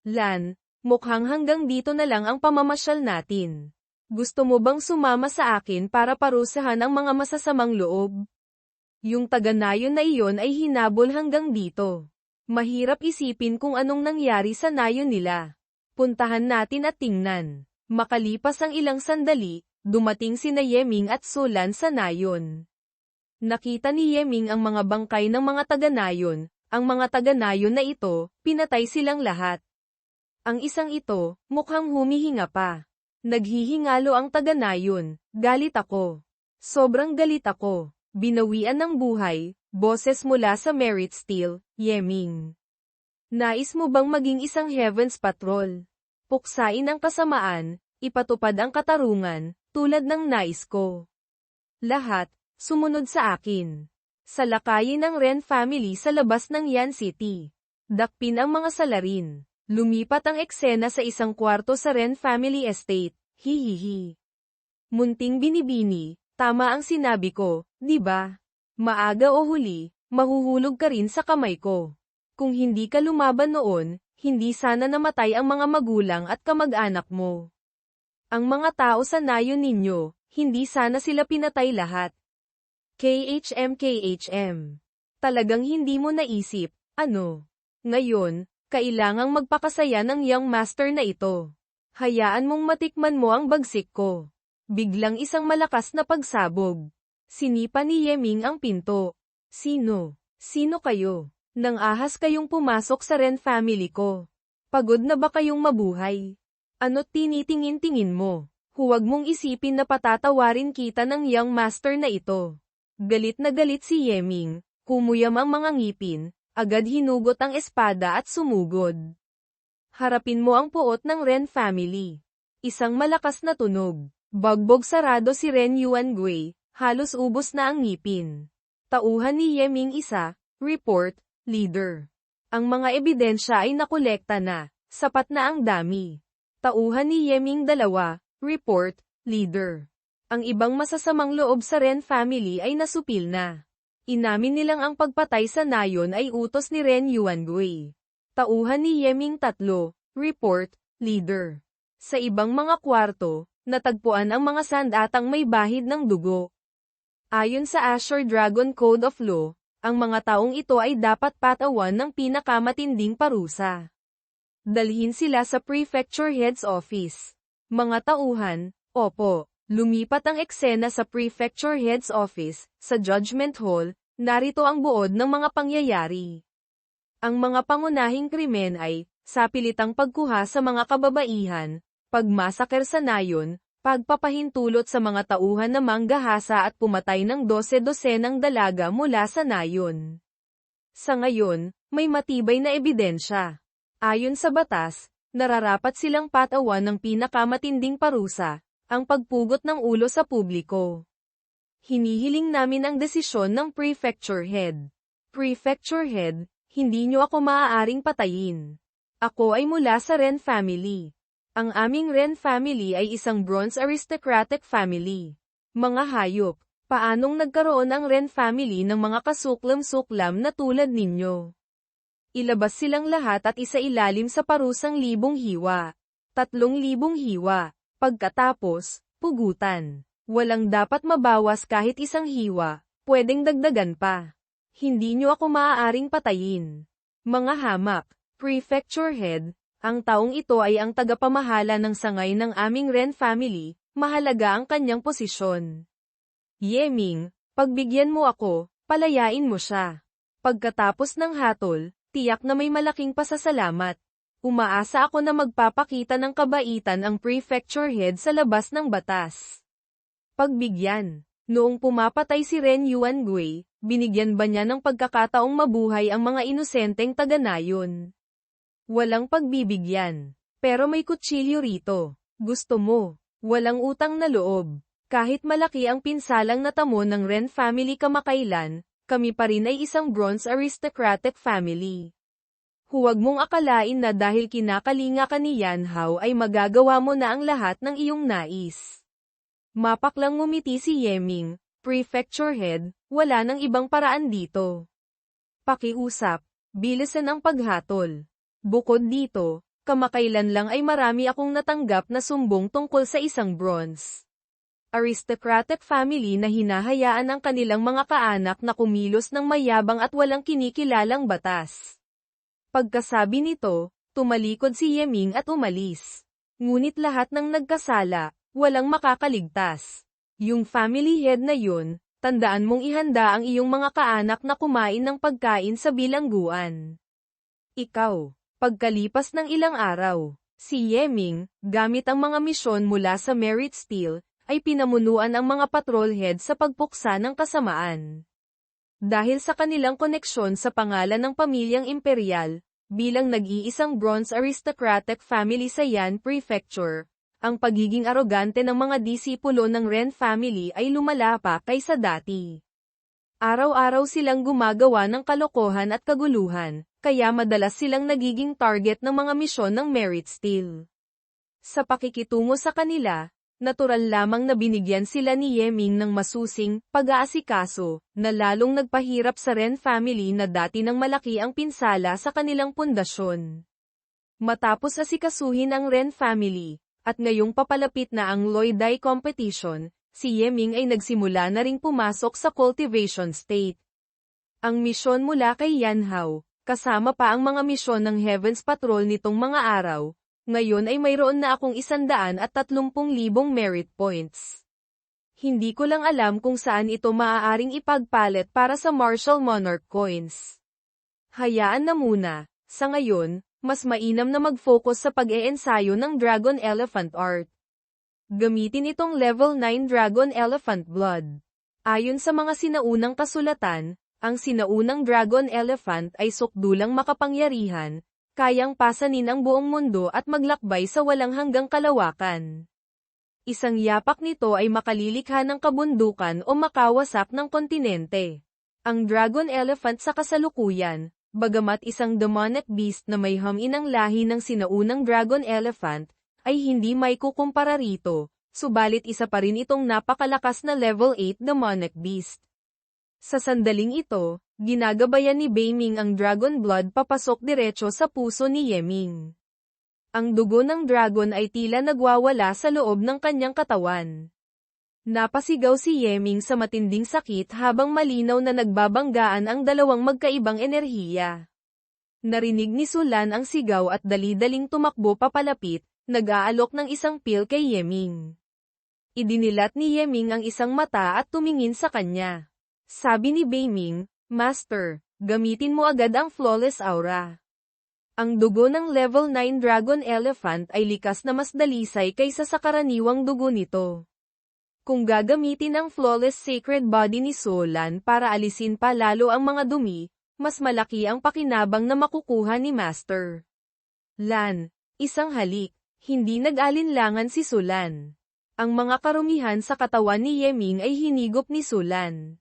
Speaker 1: Lan, mukhang hanggang dito na lang ang pamamasyal natin. Gusto mo bang sumama sa akin para parusahan ang mga masasamang loob? Yung taga-nayon na iyon ay hinabol hanggang dito. Mahirap isipin kung anong nangyari sa nayon nila. Puntahan natin at tingnan. Makalipas ang ilang sandali, dumating sina Yeming at Sulan sa nayon. Nakita ni Yeming ang mga bangkay ng mga taga-nayon. Ang mga taga-nayon na ito, pinatay silang lahat. Ang isang ito, mukhang humihinga pa. Naghihingalo ang taga-nayon, galit ako. Sobrang galit ako. Binawian ng buhay, boses mula sa Merit Steel, Yeming. Nais mo bang maging isang Heaven's Patrol? Puksain ang kasamaan, ipatupad ang katarungan, tulad ng nais ko. Lahat, sumunod sa akin. Salakayin ang Ren family sa labas ng Yan City. Dakpin ang mga salarin. Lumipat ang eksena sa isang kwarto sa Ren family estate, hihihi. Munting binibini, tama ang sinabi ko, di ba? Maaga o huli, mahuhulog ka rin sa kamay ko. Kung hindi ka lumaban noon, hindi sana namatay ang mga magulang at kamag-anak mo. Ang mga tao sa nayon ninyo, hindi sana sila pinatay lahat. KHM. Talagang hindi mo naisip, ano? Ngayon, kailangang magpakasaya ng Young Master na ito. Hayaan mong matikman mo ang bagsik ko. Biglang isang malakas na pagsabog. Sinipa ni Yeming ang pinto. Sino? Sino kayo? Nang ahas kayong pumasok sa Ren family ko. Pagod na ba kayong mabuhay? Ano't tinitingin-tingin mo? Huwag mong isipin na patatawarin kita ng Young Master na ito. Galit na galit si Yeming, kumuyam ang mga ngipin. Agad hinugot ang espada at sumugod. Harapin mo ang puot ng Ren family. Isang malakas na tunog. Bagbog sarado si Ren Yuangui, halos ubos na ang ngipin. Tauhan ni Yeming isa, report, leader. Ang mga ebidensya ay nakolekta na, sapat na ang dami. Tauhan ni Yeming dalawa, report, leader. Ang ibang masasamang loob sa Ren family ay nasupil na. Inamin nilang ang pagpatay sa nayon ay utos ni Ren Yuangui. Tauhan ni Yeming tatlo, report, leader. Sa ibang mga kwarto, natagpuan ang mga sandatang may bahid ng dugo. Ayon sa Azure Dragon Code of Law, ang mga taong ito ay dapat patawan ng pinakamatinding parusa. Dalhin sila sa Prefecture Head's Office. Mga tauhan, opo. Lumipat ang eksena sa Prefecture Head's Office, sa Judgment Hall, narito ang buod ng mga pangyayari. Ang mga pangunahing krimen ay, sapilitang pagkuha sa mga kababaihan, pagmasaker sa nayon, Pagpapahintulot sa mga tauhan na manggahasa at pumatay ng 12-dosenang dalaga mula sa nayon. Sa ngayon, may matibay na ebidensya. Ayon sa batas, nararapat silang patawan ng pinakamatinding parusa, ang pagpugot ng ulo sa publiko. Hinihiling namin ang desisyon ng Prefecture Head. Prefecture Head, hindi niyo ako maaaring patayin. Ako ay mula sa Ren family. Ang aming Ren family ay isang bronze aristocratic family. Mga hayop, paanong nagkaroon ang Ren family ng mga kasuklam-suklam na tulad ninyo? Ilabas silang lahat at isailalim sa parusang 1,000 hiwa. 3,000 hiwa. Pagkatapos, pugutan. Walang dapat mabawas kahit isang hiwa, pwedeng dagdagan pa. Hindi niyo ako maaaring patayin. Mga hamak, Prefecture Head, ang taong ito ay ang tagapamahala ng sangay ng aming Ren family, mahalaga ang kanyang posisyon. Yeming, pagbigyan mo ako, palayain mo siya. Pagkatapos ng hatol, tiyak na may malaking pasasalamat. Umaasa ako na magpapakita ng kabaitan ang Prefecture Head sa labas ng batas. Pagbigyan. Noong pumapatay si Ren Yuangui, binigyan ba niya ng pagkakataong mabuhay ang mga inosenteng taga-nayon? Walang pagbibigyan. Pero may kutsilyo rito. Gusto mo. Walang utang na loob. Kahit malaki ang pinsalang natamo ng Ren family kamakailan, kami pa rin ay isang bronze aristocratic family. Huwag mong akalain na dahil kinakalinga ka ni Yan Hao ay magagawa mo na ang lahat ng iyong nais. Mapaklang ngumiti si Yeming, Prefecture Head, wala nang ibang paraan dito. Pakiusap, bilisan ang paghatol. Bukod dito, kamakailan lang ay marami akong natanggap na sumbong tungkol sa isang bronze aristocratic family na hinahayaan ang kanilang mga kaanak na kumilos ng mayabang at walang kinikilalang batas. Pagkasabi nito, tumalikod si Yeming at umalis. Ngunit lahat ng nagkasala, walang makakaligtas. Yung family head na yun, tandaan mong ihanda ang iyong mga kaanak na kumain ng pagkain sa bilangguan. Ikaw. Pagkalipas ng ilang araw, si Yeming, gamit ang mga misyon mula sa Merit Steel, ay pinamunuan ang mga patrol head sa pagpuksa ng kasamaan. Dahil sa kanilang koneksyon sa pangalan ng pamilyang imperial, bilang nag-iisang bronze aristocratic family sa Yan Prefecture, ang pagiging arogante ng mga disipulo ng Ren family ay lumala pa kaysa dati. Araw-araw silang gumagawa ng kalokohan at kaguluhan, kaya madalas silang nagiging target ng mga misyon ng Merit Steel. Sa pakikitungo sa kanila, natural lamang na binigyan sila ni Yeming ng masusing pag-aasikaso, na lalong nagpahirap sa Ren family na dati nang malaki ang pinsala sa kanilang pundasyon. Matapos asikasuhin ang Ren family, at ngayong papalapit na ang Loi Dai competition, si Yeming ay nagsimula na ring pumasok sa cultivation state. Ang misyon mula kay Yan Hao, kasama pa ang mga misyon ng Heavens Patrol nitong mga araw, ngayon ay mayroon na akong 130,000 merit points. Hindi ko lang alam kung saan ito maaaring ipagpalit para sa Martial Monarch coins. Hayaan na muna, sa ngayon, mas mainam na mag-focus sa pag-eensayo ng Dragon Elephant Art. Gamitin itong level 9 Dragon Elephant Blood. Ayon sa mga sinaunang kasulatan, ang sinaunang Dragon Elephant ay sukdulang makapangyarihan, kayang pasanin ang buong mundo at maglakbay sa walang hanggang kalawakan. Isang yapak nito ay makalilikha ng kabundukan o makawasak ng kontinente. Ang Dragon Elephant sa kasalukuyan, bagamat isang demonic beast na may haminang lahi ng sinaunang Dragon Elephant, ay hindi may kukumpara rito, subalit isa pa rin itong napakalakas na level 8 demonic beast. Sa sandaling ito, ginagabayan ni Beiming ang Dragon Blood papasok diretso sa puso ni Yeming. Ang dugo ng dragon ay tila nagwawala sa loob ng kanyang katawan. Napasigaw si Yeming sa matinding sakit habang malinaw na nagbabanggaan ang dalawang magkaibang enerhiya. Narinig ni Sulan ang sigaw at dali-daling tumakbo papalapit, nag-aalok ng isang pil kay Yeming. Idinilat ni Yeming ang isang mata at tumingin sa kanya. Sabi ni Beiming, "Master, gamitin mo agad ang Flawless Aura." Ang dugo ng level 9 Dragon Elephant ay likas na mas dalisay kaysa sa karaniwang dugo nito. Kung gagamitin ang flawless sacred body ni Solan para alisin pa lalo ang mga dumi, mas malaki ang pakinabang na makukuha ni Master Lan. Isang halik, hindi nag-alinlangan si Solan. Ang mga karumihan sa katawan ni Yeming ay hinigop ni Solan.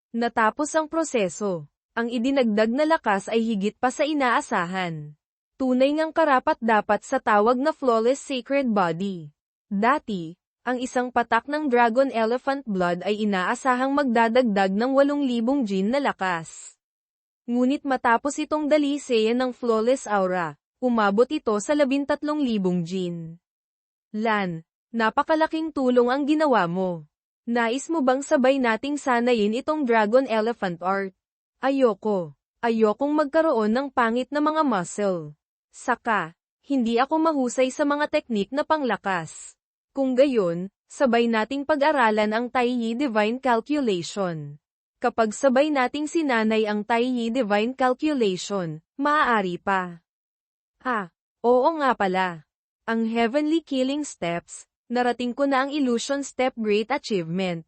Speaker 1: Natapos ang proseso. Ang idinagdag na lakas ay higit pa sa inaasahan. Tunay ngang karapat-dapat sa tawag na flawless sacred body. Dati, ang isang patak ng Dragon Elephant Blood ay inaasahang magdadagdag ng 8,000 Jin na lakas. Ngunit matapos itong dalisayan ng flawless aura, umabot ito sa 13,000 Jin. Lan, napakalaking tulong ang ginawa mo. Nais mo bang sabay nating sanayin itong Dragon Elephant Art? Ayoko. Ayokong magkaroon ng pangit na mga muscle. Saka, hindi ako mahusay sa mga teknik na panglakas. Kung gayon, sabay nating pag-aralan ang Tai Yi Divine Calculation. Kapag sabay nating sinanay ang Tai Yi Divine Calculation, maaari pa. Oo nga pala. Ang Heavenly Killing Steps, narating ko na ang Illusion Step Great Achievement.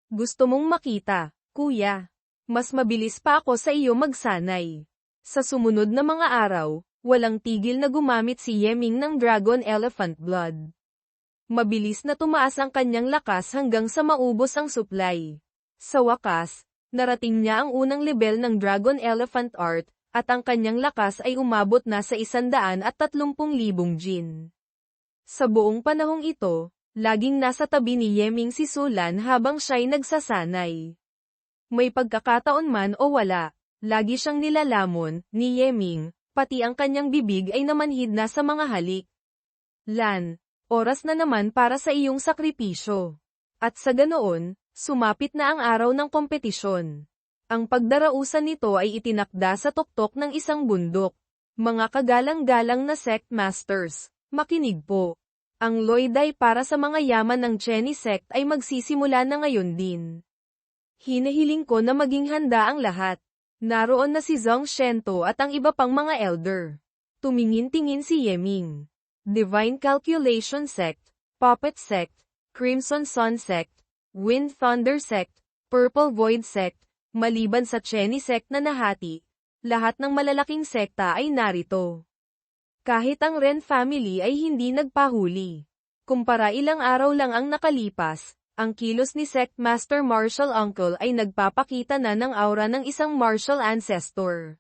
Speaker 1: Gusto mong makita, kuya? Mas mabilis pa ako sa iyo magsanay. Sa sumunod na mga araw, walang tigil na gumamit si Yeming ng Dragon Elephant Blood. Mabilis na tumaas ang kanyang lakas hanggang sa maubos ang supply. Sa wakas, narating niya ang unang level ng Dragon Elephant Art, at ang kanyang lakas ay umabot na sa 130,000 Jin. Sa buong panahong ito, laging nasa tabi ni Yeming si Solan habang siya'y nagsasanay. May pagkakataon man o wala, lagi siyang nilalamon, ni Yeming, pati ang kanyang bibig ay namanhid na sa mga halik. Lan, oras na naman para sa iyong sakripisyo. At sa ganoon, sumapit na ang araw ng kompetisyon. Ang pagdarausan nito ay itinakda sa tuktok ng isang bundok. Mga kagalang-galang na sect masters, makinig po. Ang loyday para sa mga yaman ng Chenny sect ay magsisimula na ngayon din. Hinihiling ko na maging handa ang lahat. Naroon na si Zhong Shento at ang iba pang mga elder. Tumingin-tingin si Yeming. Divine Calculation Sect, Puppet Sect, Crimson Sun Sect, Wind Thunder Sect, Purple Void Sect, maliban sa Chenny Sect na nahati, lahat ng malalaking sekta ay narito. Kahit ang Ren family ay hindi nagpahuli. Kumpara ilang araw lang ang nakalipas, ang kilos ni Sect Master Martial Uncle ay nagpapakita na ng aura ng isang martial ancestor.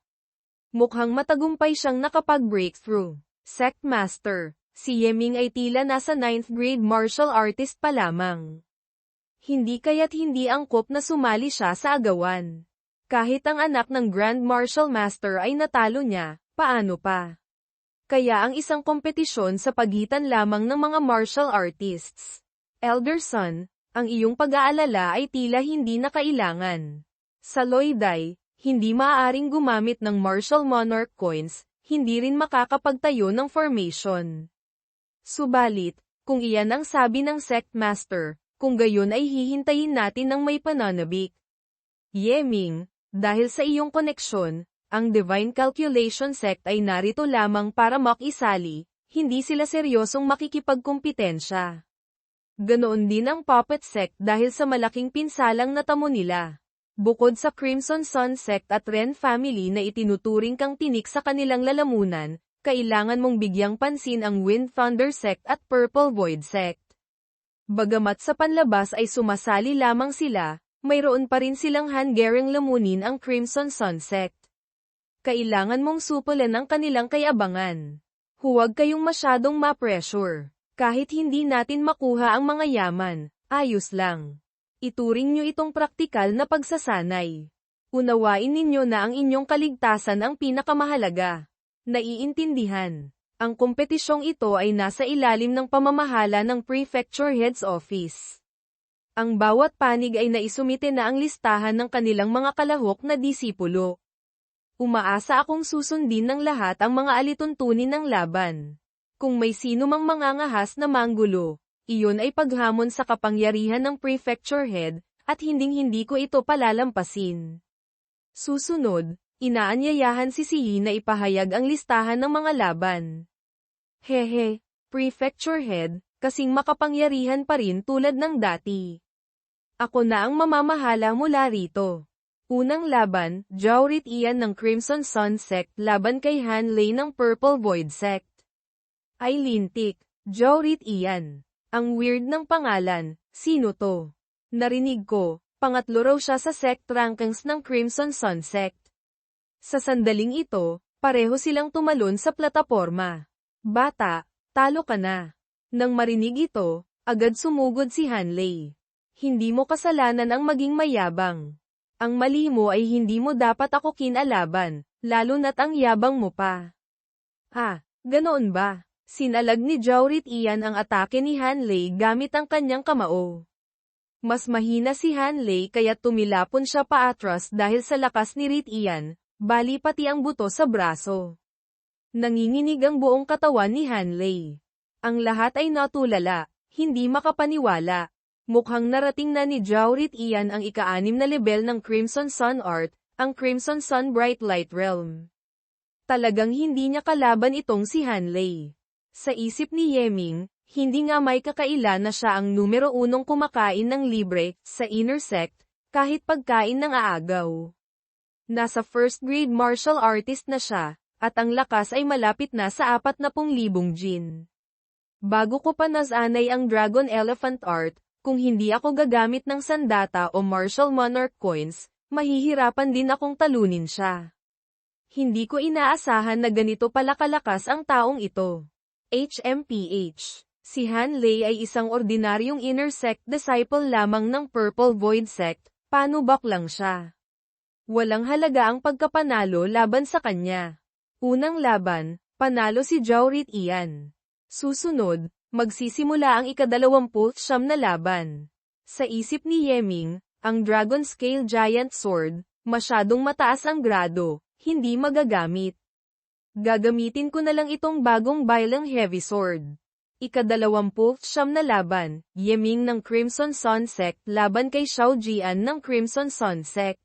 Speaker 1: Mukhang matagumpay siyang nakapag-breakthrough. Sect Master, si Yeming ay tila nasa 9th grade martial artist pa lamang. Hindi kaya't hindi angkop na sumali siya sa agawan. Kahit ang anak ng Grand Martial Master ay natalo niya, paano pa? Kaya ang isang kompetisyon sa pagitan lamang ng mga martial artists. Elder Son, ang iyong pag-aalala ay tila hindi na kailangan. Sa Loyday, hindi maaaring gumamit ng Martial Monarch coins, hindi rin makakapagtayo ng formation. Subalit, kung iyan ang sabi ng Sect Master, kung gayon ay hihintayin natin ng may pananabik. Yeming, dahil sa iyong koneksyon, ang Divine Calculation Sect ay narito lamang para makisali, hindi sila seryosong makikipagkumpitensya. Ganoon din ang Puppet Sect dahil sa malaking pinsalang natamo nila. Bukod sa Crimson Sun Sect at Ren family na itinuturing kang tinik sa kanilang lalamunan, kailangan mong bigyang pansin ang Wind Thunder Sect at Purple Void Sect. Bagamat sa panlabas ay sumasali lamang sila, mayroon pa rin silang hanggaring lamunin ang Crimson Sun Sect. Kailangan mong supulan ang kanilang kayabangan. Huwag kayong masyadong ma-pressure. Kahit hindi natin makuha ang mga yaman, ayos lang. Ituring nyo itong praktikal na pagsasanay. Unawain ninyo na ang inyong kaligtasan ang pinakamahalaga. Naiintindihan. Ang kompetisyong ito ay nasa ilalim ng pamamahala ng Prefecture Head's Office. Ang bawat panig ay naisumite na ang listahan ng kanilang mga kalahok na disipulo. Umaasa akong susundin ng lahat ang mga alituntunin ng laban. Kung may sino mang mangangahas na manggulo, iyon ay paghamon sa kapangyarihan ng Prefecture Head, at hinding-hindi ko ito palalampasin. Susunod, Inaanyayahan si Siyi na ipahayag ang listahan ng mga laban. Hehe, Prefecture Head, kasing makapangyarihan pa rin tulad ng dati. Ako na ang mamamahala mula rito. Unang laban, Jaurit Ian ng Crimson Sun Sect laban kay Han Lei ng Purple Void Sect. Ay lintik, Jaurit Ian. Ang weird ng pangalan, sino to? Narinig ko, pangatlo raw siya sa sect rankings ng Crimson Sun Sect. Sa sandaling ito, pareho silang tumalon sa plataporma. Bata, talo ka na. Nang marinig ito, agad sumugod si Han Lei. Hindi mo kasalanan ang maging mayabang. Ang mali mo ay hindi mo dapat ako kinalaban, lalo na't ang yabang mo pa. Ganoon ba? Sinalag ni Jaurit Ian ang atake ni Han Lei gamit ang kanyang kamao. Mas mahina si Han Lei kaya tumilapon siya paatras dahil sa lakas ni Rit Ian, bali pati ang buto sa braso. Nanginginig ang buong katawan ni Han Lei. Ang lahat ay natulala, hindi makapaniwala. Mukhang narating na ni Jaurit Ian ang ika-6 na level ng Crimson Sun Art, ang Crimson Sun Bright Light Realm. Talagang hindi niya kalaban itong si Han Lei. Sa isip ni Yeming, hindi nga may kakaila na siya ang numero 1 kumakain ng libre sa Inner Sect, kahit pagkain ng aagaw. Nasa first grade martial artist na siya, at ang lakas ay malapit na sa 40,000 jin. Bago ko pa nasanay ang Dragon Elephant Art, kung hindi ako gagamit ng sandata o martial monarch coins, mahihirapan din akong talunin siya. Hindi ko inaasahan na ganito pala kalakas ang taong ito. HMPH. Si Han Lei ay isang ordinaryong Inner Sect disciple lamang ng Purple Void Sect, panubak lang siya. Walang halaga ang pagkapanalo laban sa kanya. Unang laban, panalo si Jaurit Ian. Susunod, magsisimula ang ika-29 na laban. Sa isip ni Yeming, ang Dragon Scale Giant Sword, masyadong mataas ang grado, hindi magagamit. Gagamitin ko na lang itong bagong bilang Heavy Sword. Ika-29 na laban, Yeming ng Crimson Sun Sect laban kay Xiao Jian ng Crimson Sun Sect.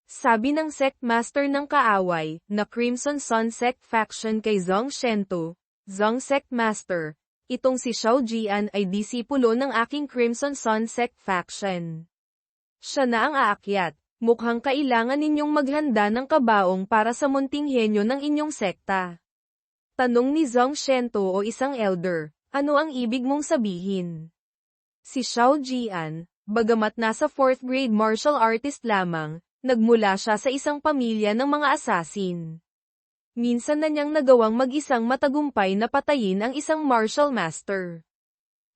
Speaker 1: Sabi ng Sect Master ng kaaway, na Crimson Sun Sect faction kay Zhong Shento, Zhong Sect Master, itong si Xiao Jian ay disipulo ng aking Crimson Sun Sect faction. Siya na ang aakyat, mukhang kailangan ninyong maghanda ng kabaong para sa munting henyo ng inyong sekta. Tanong ni Zhong Shento o isang elder, ano ang ibig mong sabihin? Si Xiao Jian, bagamat nasa 4th grade martial artist lamang, nagmula siya sa isang pamilya ng mga assassin. Minsan na niyang nagawang mag-isang matagumpay na patayin ang isang martial master.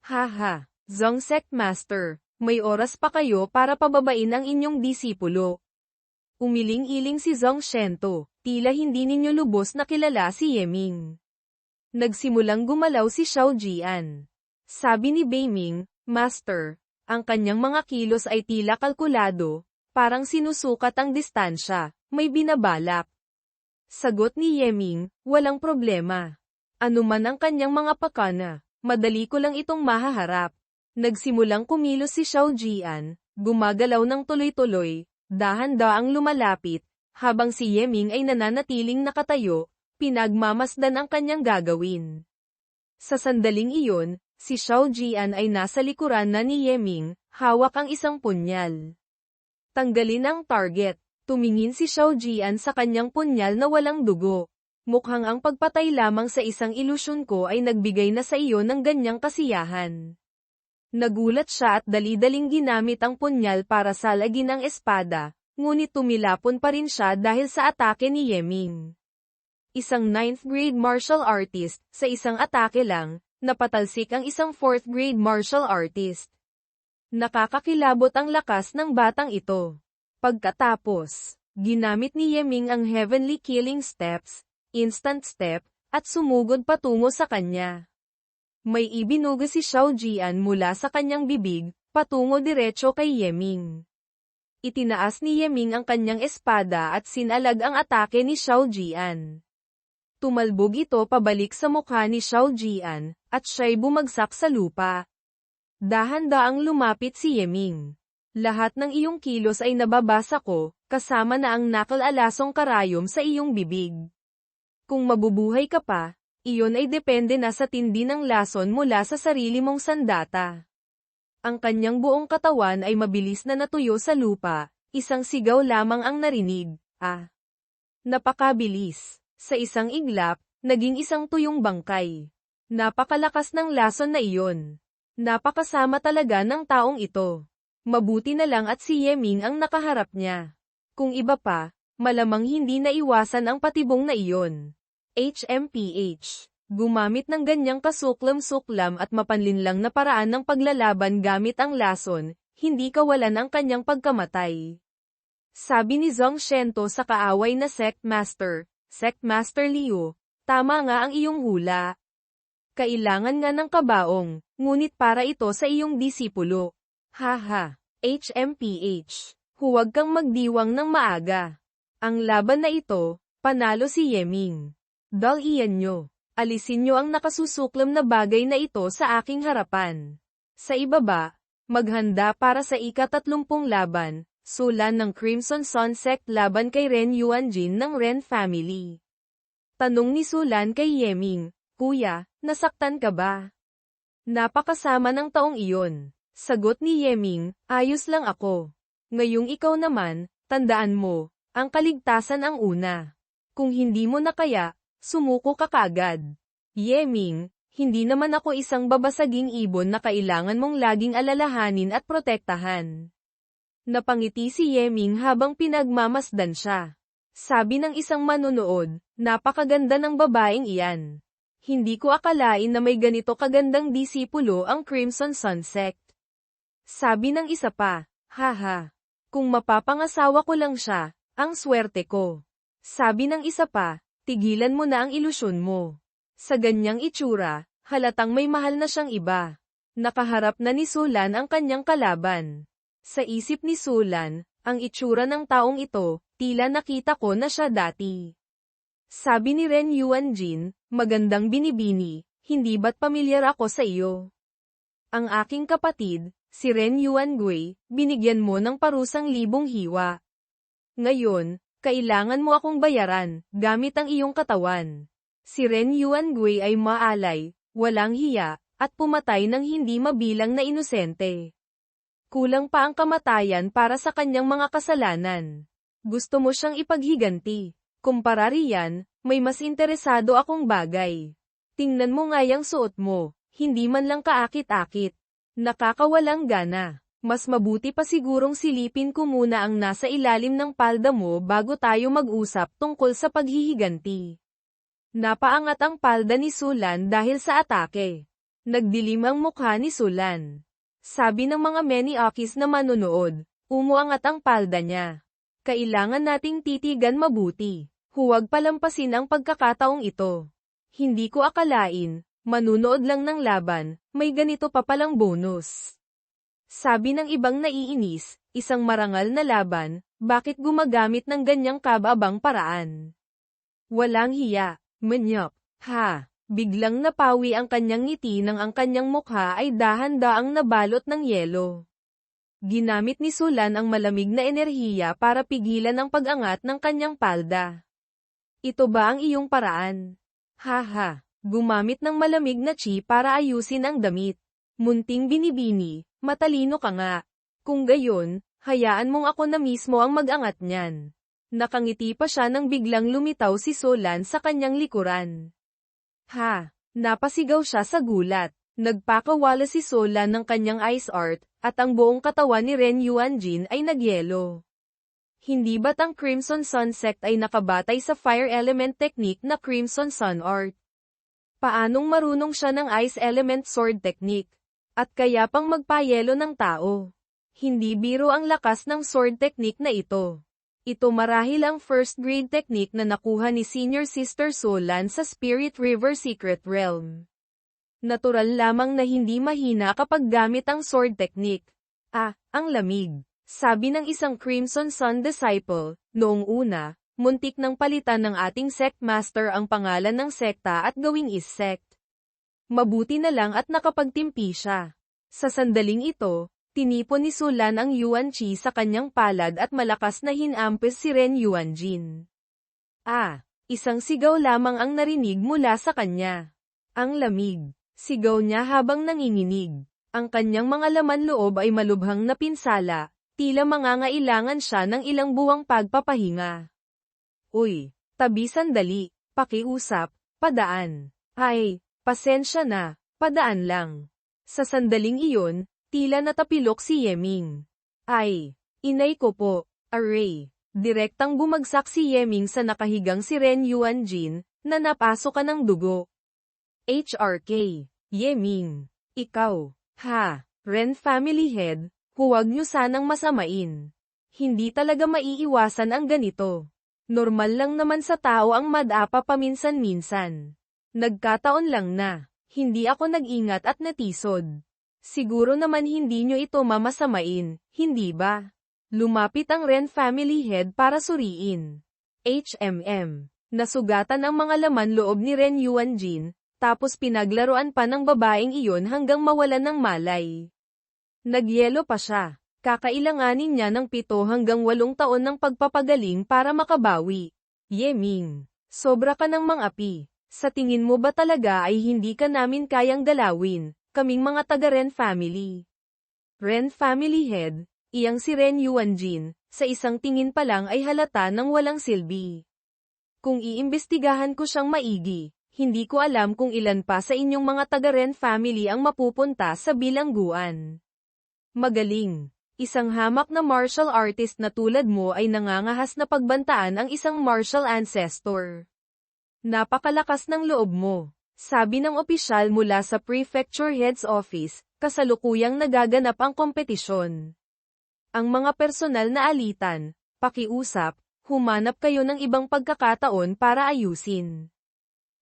Speaker 1: Haha, Zhong Sect Master, may oras pa kayo para pababain ang inyong disipulo. Umiling-iling si Zhong Shento, tila hindi ninyo lubos na kilala si Yeming. Nagsimulang gumalaw si Xiao Jian. Sabi ni Beiming, Master, ang kanyang mga kilos ay tila kalkulado, parang sinusukat ang distansya, may binabalak. Sagot ni Yeming, walang problema. Ano man ang kanyang mga pakana, madali ko lang itong mahaharap. Nagsimulang kumilos si Xiao Jian, gumagalaw ng tuloy-tuloy, dahan-daang lumalapit, habang si Yeming ay nananatiling nakatayo, pinagmamasdan ang kanyang gagawin. Sa sandaling iyon, si Xiao Jian ay nasa likuran na ni Yeming, hawak ang isang punyal. Tanggalin ang target. Tumingin si Xiao Jian sa kanyang punyal na walang dugo. Mukhang ang pagpatay lamang sa isang ilusyon ko ay nagbigay na sa iyo ng ganyang kasiyahan. Nagulat siya at dali-daling ginamit ang punyal para salagin ang espada, ngunit tumilapon pa rin siya dahil sa atake ni Yeming. Isang 9th grade martial artist, sa isang atake lang, napatalsik ang isang 4th grade martial artist. Nakakakilabot ang lakas ng batang ito. Pagkatapos, ginamit ni Yeming ang Heavenly Killing Steps, Instant Step, at sumugod patungo sa kanya. May ibinuga si Xiao Jian mula sa kanyang bibig, patungo diretso kay Yeming. Itinaas ni Yeming ang kanyang espada at sinalag ang atake ni Xiao Jian. Tumalbog ito pabalik sa mukha ni Xiao Jian, at siya'y bumagsak sa lupa. Dahan-daang lumapit si Yeming. Lahat ng iyong kilos ay nababasa ko, kasama na ang nakalalasong karayom sa iyong bibig. Kung mabubuhay ka pa, iyon ay depende na sa tindi ng lason mula sa sarili mong sandata. Ang kanyang buong katawan ay mabilis na natuyo sa lupa, isang sigaw lamang ang narinig, Napakabilis. Sa isang iglap, naging isang tuyong bangkay. Napakalakas ng lason na iyon. Napakasama talaga ng taong ito. Mabuti na lang at si Yeming ang nakaharap niya. Kung iba pa, malamang hindi naiwasan ang patibong na iyon. HMPH. Gumamit ng ganyang kasuklam-suklam at mapanlinlang na paraan ng paglalaban gamit ang lason, hindi kawalan ang kanyang pagkamatay. Sabi ni Zhong Shento sa kaaway na Sect Master Liu, tama nga ang iyong hula. Kailangan nga ng kabaong, ngunit para ito sa iyong disipulo. Haha, HMPH. Huwag kang magdiwang ng maaga. Ang laban na ito, panalo si Yeming. Dal-iyan nyo. Alisin nyo ang nakasusuklam na bagay na ito sa aking harapan. Sa ibaba, maghanda para sa ika-30 laban, sulan ng Crimson Sun Sect laban kay Ren Yuanjin ng Ren Family. Tanong ni Sulan kay Yeming, Kuya, nasaktan ka ba? Napakasama ng taong iyon. Sagot ni Yeming, ayos lang ako. Ngayong ikaw naman, tandaan mo, ang kaligtasan ang una. Kung hindi mo na kaya, sumuko ka kaagad. Yeming, hindi naman ako isang babasaging ibon na kailangan mong laging alalahanin at protektahan. Napangiti si Yeming habang pinagmamasdan siya. Sabi ng isang manonood, napakaganda ng babaeng iyan. Hindi ko akalain na may ganito kagandang disipulo ang Crimson Sun Sect. Sabi ng isa pa, haha. Kung mapapangasawa ko lang siya, ang swerte ko. Sabi ng isa pa, tigilan mo na ang ilusyon mo. Sa ganyang itsura, halatang may mahal na siyang iba. Nakaharap na ni Sulan ang kanyang kalaban. Sa isip ni Sulan, ang itsura ng taong ito, tila nakita ko na siya dati. Sabi ni Ren Yuanjin, magandang binibini, hindi ba't pamilyar ako sa iyo? Ang aking kapatid, si Ren Yuangui, binigyan mo ng parusang 1,000 hiwa. Ngayon, kailangan mo akong bayaran, gamit ang iyong katawan. Si Ren Yuangui ay maalay, walang hiya, at pumatay ng hindi mabilang na inosente. Kulang pa ang kamatayan para sa kanyang mga kasalanan. Gusto mo siyang ipaghiganti. Kumpara riyan, may mas interesado akong bagay. Tingnan mo nga yang suot mo, hindi man lang kaakit-akit. Nakakawalang gana. Mas mabuti pa sigurong silipin ko muna ang nasa ilalim ng palda mo bago tayo mag-usap tungkol sa paghihiganti. Napaangat ang palda ni Sulan dahil sa atake. Nagdilim ang mukha ni Sulan. Sabi ng mga Meniakis na manonood, umuangat ang palda niya. Kailangan nating titigan mabuti. Huwag palampasin ang pagkakataong ito. Hindi ko akalain, manunood lang ng laban, may ganito pa palang bonus. Sabi ng ibang naiinis, isang marangal na laban, bakit gumagamit ng ganyang kababang paraan? Walang hiya, manyap, ha. Biglang napawi ang kanyang ngiti nang ang kanyang mukha ay dahan-daang nabalot ng yelo. Ginamit ni Sulan ang malamig na enerhiya para pigilan ang pag-angat ng kanyang palda. Ito ba ang iyong paraan? Haha, gumamit ng malamig na chi para ayusin ang damit. Munting binibini, matalino ka nga. Kung gayon, hayaan mong ako na mismo ang mag-angat niyan. Nakangiti pa siya nang biglang lumitaw si Sulan sa kanyang likuran. Ha! Napasigaw siya sa gulat. Nagpakawala si Sulan ng kanyang ice art, at ang buong katawan ni Ren Yuanjin ay nagyelo. Hindi ba't ang Crimson Sun Sect ay nakabatay sa fire element technique na Crimson Sun Art? Paanong marunong siya ng ice element sword technique? At kaya pang magpayelo ng tao. Hindi biro ang lakas ng sword technique na ito. Ito marahil ang first grade technique na nakuha ni Senior Sister Sulan sa Spirit River Secret Realm. Natural lamang na hindi mahina kapag gamit ang sword technique. Ang lamig. Sabi ng isang Crimson Sun disciple, noong una, muntik nang palitan ng ating sect master ang pangalan ng sekta at gawing is-sect. Mabuti na lang at nakapagtimpi siya. Sa sandaling ito, Tinipon ni Sulan ang Yuan Chi sa kanyang palad at malakas na hinampes si Ren Yuanjin. Isang sigaw lamang ang narinig mula sa kanya. Ang lamig. Sigaw niya habang nanginginig. Ang kanyang mga laman loob ay malubhang napinsala, tila mangangailangan siya ng ilang buwang pagpapahinga. Uy, tabi sandali, pakiusap, padaan. Ay, pasensya na, padaan lang. Sa sandaling iyon, tila natapilok si Yeming. Ay, inay ko po, Aray. Direktang bumagsak si Yeming sa nakahigang si Ren Yuanjin, na napasok ka ng dugo. HRK, Yeming. Ikaw, Ren family head, huwag niyo sanang masamain. Hindi talaga maiiwasan ang ganito. Normal lang naman sa tao ang madapa paminsan-minsan. Nagkataon lang na, hindi ako nag-ingat at natisod. Siguro naman hindi nyo ito mamasamain, hindi ba? Lumapit ang Ren family head para suriin. Nasugatan ang mga laman loob ni Ren Yuanjin, tapos pinaglaruan pa ng babaeng iyon hanggang mawalan ng malay. Nagyelo pa siya. Kakailanganin niya ng 7 hanggang 8 taon ng pagpapagaling para makabawi. Yeming, sobra ka ng mang-api. Sa tingin mo ba talaga ay hindi ka namin kayang dalawin, kaming mga taga-Ren family? Ren family head, iyang si Ren Yuanjin, sa isang tingin pa lang ay halata ng walang silbi. Kung iimbestigahan ko siyang maigi, hindi ko alam kung ilan pa sa inyong mga taga-Ren family ang mapupunta sa bilangguan. Magaling. Isang hamak na martial artist na tulad mo ay nangangahas na pagbantaan ang isang martial ancestor. Napakalakas ng loob mo, sabi ng opisyal mula sa Prefecture Head's Office, kasalukuyang nagaganap ang kompetisyon. Ang mga personal na alitan, pakiusap, humanap kayo ng ibang pagkakataon para ayusin.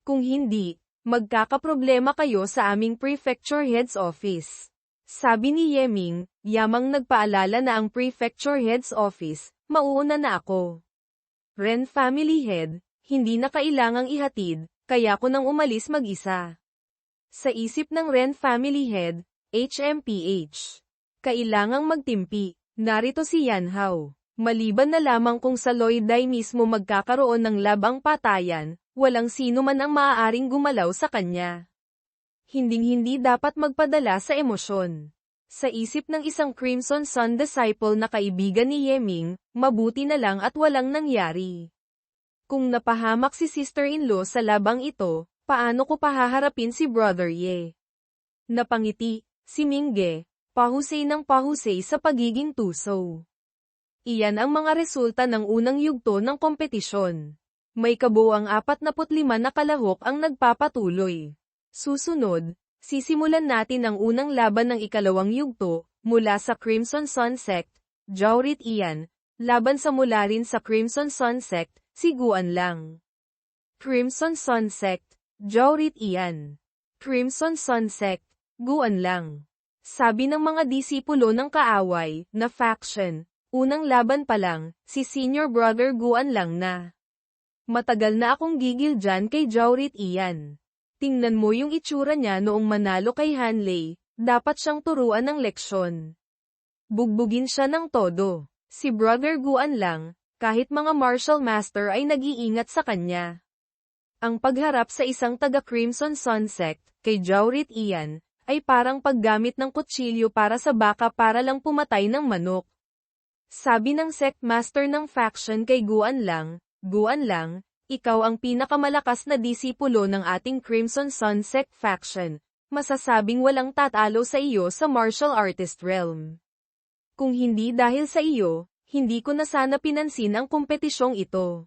Speaker 1: Kung hindi, magkakaproblema kayo sa aming Prefecture Head's Office. Sabi ni Yeming, yamang nagpaalala na ang Prefecture Head's Office, mauuna na ako. Ren family head, hindi na kailangang ihatid, kaya ko nang umalis mag-isa. Sa isip ng Ren family head, HMPH. Kailangang magtimpi, narito si Yan Hao. Maliban na lamang kung sa Loyday mismo magkakaroon ng labang patayan, walang sino man ang maaaring gumalaw sa kanya. Hinding-hindi dapat magpadala sa emosyon. Sa isip ng isang Crimson Sun disciple na kaibigan ni Yeming, mabuti na lang at walang nangyari. Kung napahamak si sister-in-law sa labang ito, paano ko pahaharapin si Brother Ye? Napangiti, si Mingge, pahusay ng pahusay sa pagiging tuso. Iyan ang mga resulta ng unang yugto ng kompetisyon. May kabuuang 45 na kalahok ang nagpapatuloy. Susunod, sisimulan natin ang unang laban ng ikalawang yugto, mula sa Crimson Sun Sect, Jaurit Ian, laban sa mula rin sa Crimson Sun Sect, si Guan Lang. Crimson Sun Sect, Jaurit Ian. Crimson Sun Sect, Guan Lang. Sabi ng mga disipulo ng kaaway, na faction, unang laban pa lang, si Senior Brother Guan Lang na. Matagal na akong gigil dyan kay Jaurit Ian. Tingnan mo yung itsura niya noong manalo kay Hanley, dapat siyang turuan ng leksyon. Bugbugin siya ng todo. Si Brother Guan Lang, kahit mga martial master ay nag-iingat sa kanya. Ang pagharap sa isang taga-Crimson Sun Sect, kay Jaurit Ian, ay parang paggamit ng kutsilyo para sa baka para lang pumatay ng manok. Sabi ng sect master ng faction kay Guan Lang, ikaw ang pinakamalakas na disipulo ng ating Crimson Sun Sect faction, masasabing walang tatalo sa iyo sa martial artist realm. Kung hindi dahil sa iyo, hindi ko na sana pinansin ang kompetisyong ito.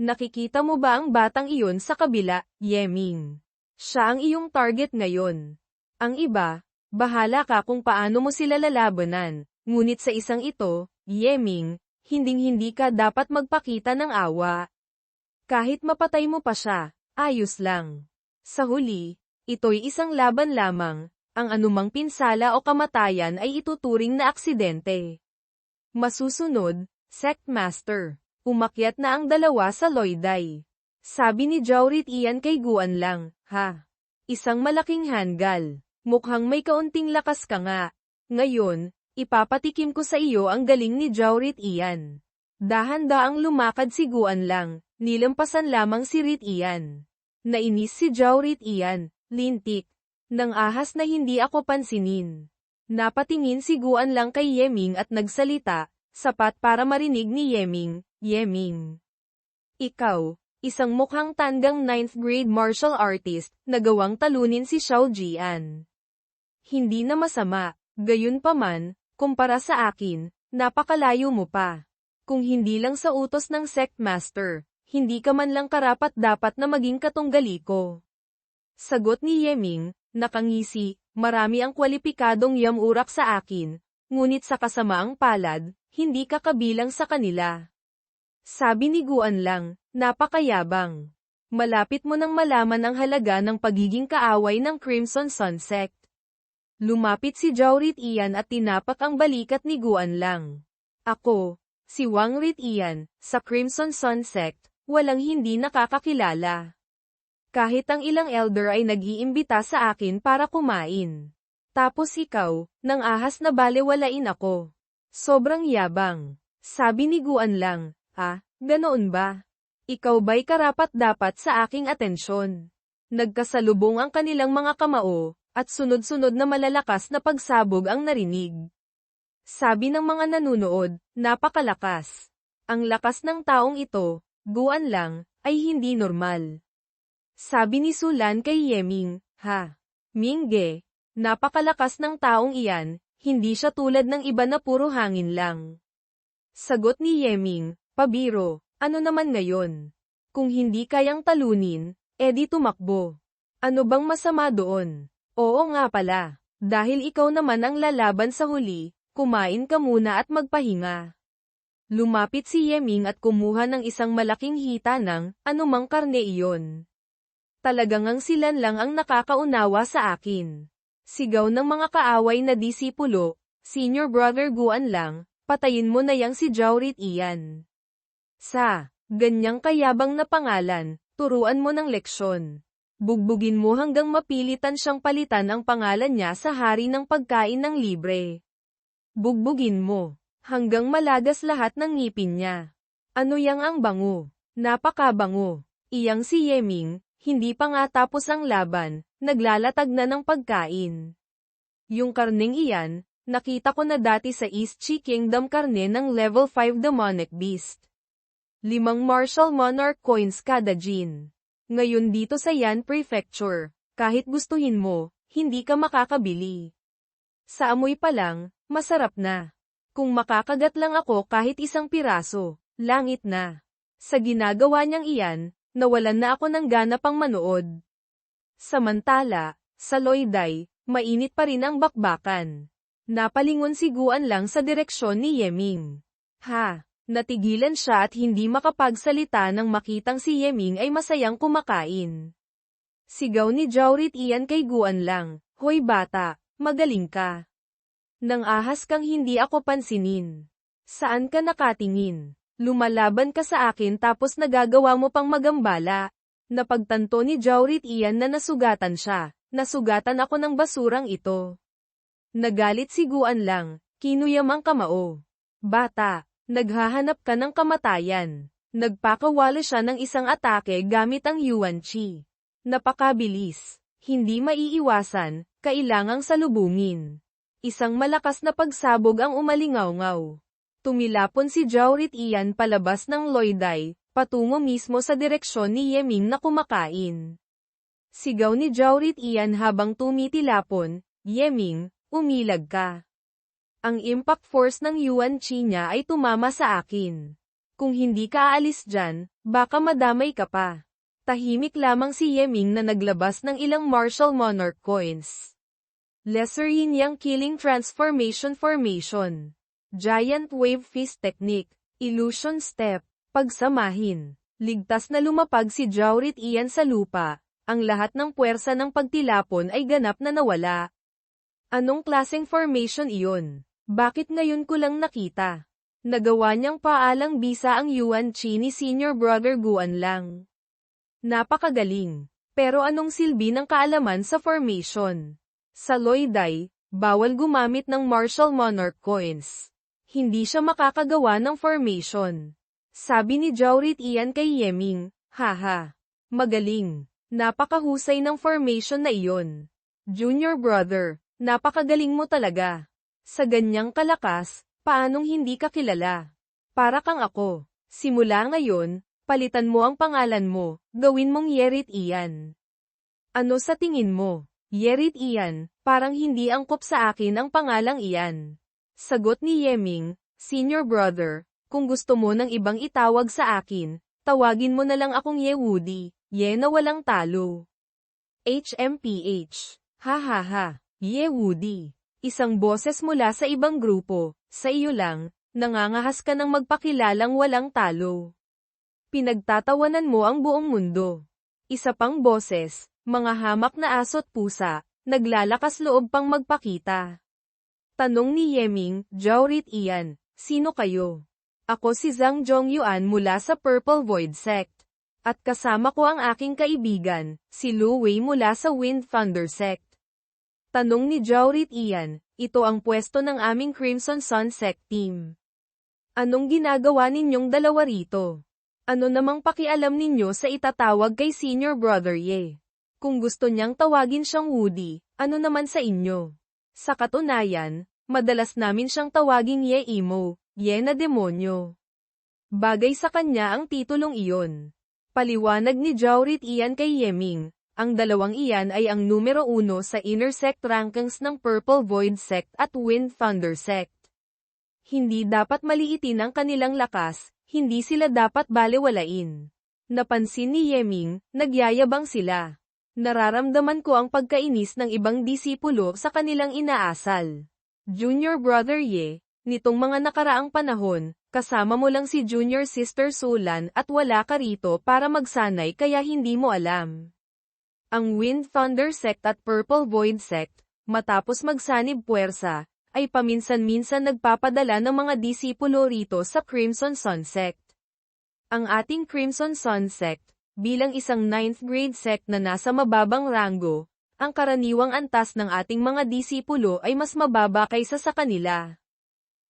Speaker 1: Nakikita mo ba ang batang iyon sa kabila, Yeming? Siya ang iyong target ngayon. Ang iba, bahala ka kung paano mo sila lalabanan, ngunit sa isang ito, Yeming, hinding-hindi ka dapat magpakita ng awa. Kahit mapatay mo pa siya, ayos lang. Sa huli, ito'y isang laban lamang, ang anumang pinsala o kamatayan ay ituturing na aksidente. Masusunod, Sect Master, umakyat na ang dalawa sa Loyday. Sabi ni Jaurit Ian kay Guan Lang, isang malaking hanggal, mukhang may kaunting lakas ka nga. Ngayon, ipapatikim ko sa iyo ang galing ni Jaurit Ian. Dahan-daang lumakad si Guan Lang, nilampasan lamang si Rit Ian. Nainis si Jaurit Ian, lintik, nang ahas na hindi ako pansinin. Napatingin si Guan Lang kay Yeming at nagsalita, sapat para marinig ni Yeming, Yeming. Ikaw, isang mukhang tandang 9th grade martial artist, nagawang talunin si Xiao Jian. Hindi na masama, gayunpaman, kumpara sa akin, napakalayo mo pa. Kung hindi lang sa utos ng sect master, hindi ka man lang karapat-dapat na maging katunggali ko. Sagot ni Yeming, nakangisi, marami ang kwalipikadong yamurak sa akin, ngunit sa kasamaang palad, hindi ka kabilang sa kanila. Sabi ni Guan Lang, napakayabang. Malapit mo nang malaman ang halaga ng pagiging kaaway ng Crimson Sun Sect. Lumapit si Jaurit Ian at tinapak ang balikat ni Guan Lang. Ako, si Wang Rit Ian, sa Crimson Sun Sect, walang hindi nakakakilala. Kahit ang ilang elder ay nag-iimbita sa akin para kumain. Tapos ikaw, nang ahas na balewalain ako. Sobrang yabang. Sabi ni Guan Lang, ganoon ba? Ikaw ba'y karapat-dapat sa aking atensyon? Nagkasalubong ang kanilang mga kamao, at sunod-sunod na malalakas na pagsabog ang narinig. Sabi ng mga nanunood, napakalakas. Ang lakas ng taong ito, Guan Lang, ay hindi normal. Sabi ni Sulan kay Yeming, Mingge, napakalakas ng taong iyan, hindi siya tulad ng iba na puro hangin lang. Sagot ni Yeming, pabiro, ano naman ngayon? Kung hindi kayang talunin, edi tumakbo. Ano bang masama doon? Oo nga pala, dahil ikaw naman ang lalaban sa huli, kumain ka muna at magpahinga. Lumapit si Yeming at kumuha ng isang malaking hita ng, anumang karne iyon. Talagang ang Silan lang ang nakakaunawa sa akin. Sigaw ng mga kaaway na disipulo, Senior Brother Guan Lang, patayin mo na yang si Jaurit Ian. Sa ganyang kayabang na pangalan, turuan mo ng leksyon. Bugbugin mo hanggang mapilitan siyang palitan ang pangalan niya sa hari ng pagkain ng libre. Bugbugin mo, hanggang malagas lahat ng ngipin niya. Ano yang ang bango? Napakabango. Iyang si Yeming, hindi pa nga tapos ang laban, naglalatag na ng pagkain. Yung karneng iyan, nakita ko na dati sa East Chi Kingdom karne ng level 5 demonic beast. 5 martial monarch coins kada jin. Ngayon dito sa Yan Prefecture, kahit gustuhin mo, hindi ka makakabili. Sa amoy pa lang, masarap na. Kung makakagat lang ako kahit isang piraso, langit na. Sa ginagawa niyang iyan, nawalan na ako ng gana pang manood. Samantala, sa Loyday, mainit pa rin ang bakbakan. Napalingon si Guan Lang sa direksyon ni Yeming. Natigilan siya at hindi makapagsalita nang makitang si Yeming ay masayang kumakain. Sigaw ni Jaurit Ian kay Guan Lang, Hoy bata, magaling ka. Nang ahas kang hindi ako pansinin. Saan ka nakatingin? Lumalaban ka sa akin tapos nagagawa mo pang magambala. Napagtanto ni Jaurit Ian na nasugatan siya. Nasugatan ako ng basurang ito. Nagalit si Guan Lang, kinuyam ang kamao. Bata, naghahanap ka ng kamatayan. Nagpakawala siya ng isang atake gamit ang Yuan Chi. Napakabilis. Hindi maiiwasan, kailangang salubungin. Isang malakas na pagsabog ang umalingaw-ngaw. Tumilapon si Jaurit Ian palabas ng Loyday, patungo mismo sa direksyon ni Yeming na kumakain. Sigaw ni Jaurit Ian habang tumitilapon, Yeming, umilag ka. Ang impact force ng Yuan Chi niya ay tumama sa akin. Kung hindi ka aalis dyan, baka madamay ka pa. Tahimik lamang si Yeming na naglabas ng ilang martial monarch coins. Lesser Yin Yang Killing Transformation Formation. Giant Wave Fist Technique. Illusion Step. Pagsamahin. Ligtas na lumapag si Jaurit Ian sa lupa. Ang lahat ng puwersa ng pagtilapon ay ganap na nawala. Anong klaseng formation iyon? Bakit ngayon ko lang nakita? Nagawa niyang paalang bisa ang Yuan Chi ni Senior Brother Guan Lang. Napakagaling. Pero anong silbi ng kaalaman sa formation? Sa Loyday, Bawal gumamit ng martial monarch coins. Hindi siya makakagawa ng formation. Sabi ni Jaurit Ian kay Yeming, haha. Magaling. Napakahusay ng formation na iyon. Junior brother, napakagaling mo talaga. Sa ganyang kalakas, paanong hindi ka kilala? Para kang ako. Simula ngayon, palitan mo ang pangalan mo, gawin mong Yerit Ian. Ano sa tingin mo? Yerit Ian, parang hindi angkop sa akin ang pangalang iyan. Sagot ni Yeming, senior brother, kung gusto mo ng ibang itawag sa akin, tawagin mo na lang akong Yewudi, Ye na walang talo. HMPH. Ha ha ha, Yewudi. Isang boses mula sa ibang grupo, sa iyo lang, nangangahas ka ng magpakilalang walang talo. Pinagtatawanan mo ang buong mundo. Isa pang boses, mga hamak na aso't pusa, naglalakas loob pang magpakita. Tanong ni Yeming, Jaurit Ian, sino kayo? Ako si Zhang Zhongyuan mula sa Purple Void Sect. At kasama ko ang aking kaibigan, si Lu Wei mula sa Wind Thunder Sect. Tanong ni Jaurit Ian, ito ang pwesto ng aming Crimson Sun Sect team. Anong ginagawa ninyong dalawa rito? Ano namang pakialam ninyo sa itatawag kay Senior Brother Ye? Kung gusto niyang tawagin siyang Woody, ano naman sa inyo? Sa katunayan, madalas namin siyang tawaging Ye Imo, Ye na demonyo. Bagay sa kanya ang titulong iyon. Paliwanag ni Jaurit Ian kay Yeming, ang dalawang iyan ay ang numero 1 sa Inner Sect rankings ng Purple Void Sect at Wind Thunder Sect. Hindi dapat maliitin ang kanilang lakas, hindi sila dapat balewalain. Napansin ni Yeming, nagyayabang sila. Nararamdaman ko ang pagkainis ng ibang disipulo sa kanilang inaasal. Junior Brother Ye, nitong mga nakaraang panahon, kasama mo lang si Junior Sister Solan at wala ka rito para magsanay kaya hindi mo alam. Ang Wind Thunder Sect at Purple Void Sect, matapos magsanib puwersa, ay paminsan-minsan nagpapadala ng mga disipulo rito sa Crimson Sun Sect. Ang ating Crimson Sun Sect, bilang isang 9th grade sect na nasa mababang ranggo, ang karaniwang antas ng ating mga disipulo ay mas mababa kaysa sa kanila.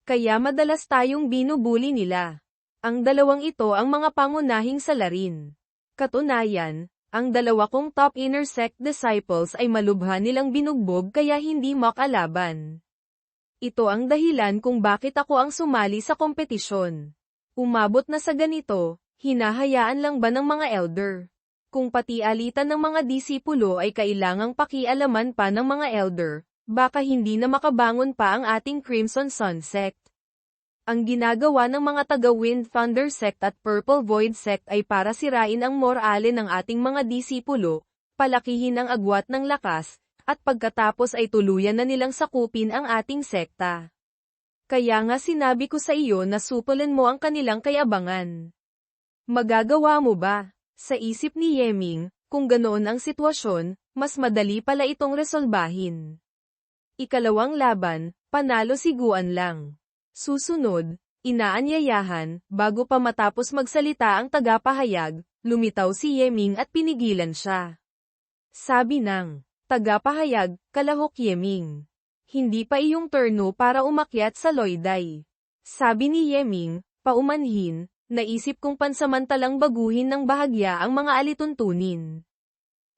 Speaker 1: Kaya madalas tayong binubuli nila. Ang dalawang ito ang mga pangunahing salarin. Katunayan, ang dalawa kong top inner sect disciples ay malubha nilang binugbog kaya hindi makalaban. Ito ang dahilan kung bakit ako ang sumali sa kompetisyon. Umabot na sa ganito, hinahayaan lang ba ng mga elder? Kung pati alitan ng mga disipulo ay kailangang pakialaman pa ng mga elder, baka hindi na makabangon pa ang ating Crimson Sun Sect. Ang ginagawa ng mga taga-Wind Thunder Sect at Purple Void Sect ay para sirain ang morale ng ating mga disipulo, palakihin ang agwat ng lakas, at pagkatapos ay tuluyan na nilang sakupin ang ating sekta. Kaya nga sinabi ko sa iyo na supulan mo ang kanilang kayabangan. Magagawa mo ba? Sa isip ni Yeming, kung ganoon ang sitwasyon, mas madali pala itong resolbahin. Ikalawang laban, panalo si Guan lang. Susunod, inaanyayahan, bago pa matapos magsalita ang tagapahayag, lumitaw si Yeming at pinigilan siya. Sabi ng tagapahayag, kalahok Yeming. Hindi pa iyong turno para umakyat sa loyday. Sabi ni Yeming, paumanhin, naisip kong pansamantalang baguhin ng bahagya ang mga alituntunin.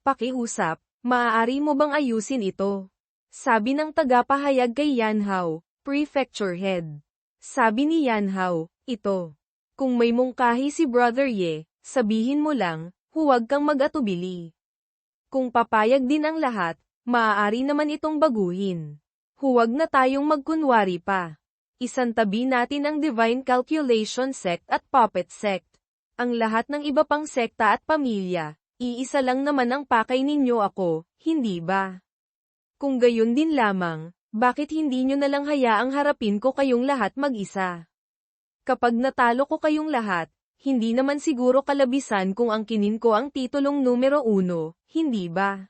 Speaker 1: Pakiusap, maaari mo bang ayusin ito? Sabi ng tagapahayag kay Yanhao, prefecture head. Sabi ni Yanhao, ito. Kung may mungkahi si Brother Ye, sabihin mo lang, huwag kang mag-atubili. Kung papayag din ang lahat, maaari naman itong baguhin. Huwag na tayong magkunwari pa. Isantabi natin ang Divine Calculation Sect at Puppet Sect. Ang lahat ng iba pang sekta at pamilya, iisa lang naman ang pakay ninyo ako, hindi ba? Kung gayon din lamang, bakit hindi nyo nalang hayaang harapin ko kayong lahat mag-isa? Kapag natalo ko kayong lahat, hindi naman siguro kalabisan kung angkinin ko ang titulong numero 1, hindi ba?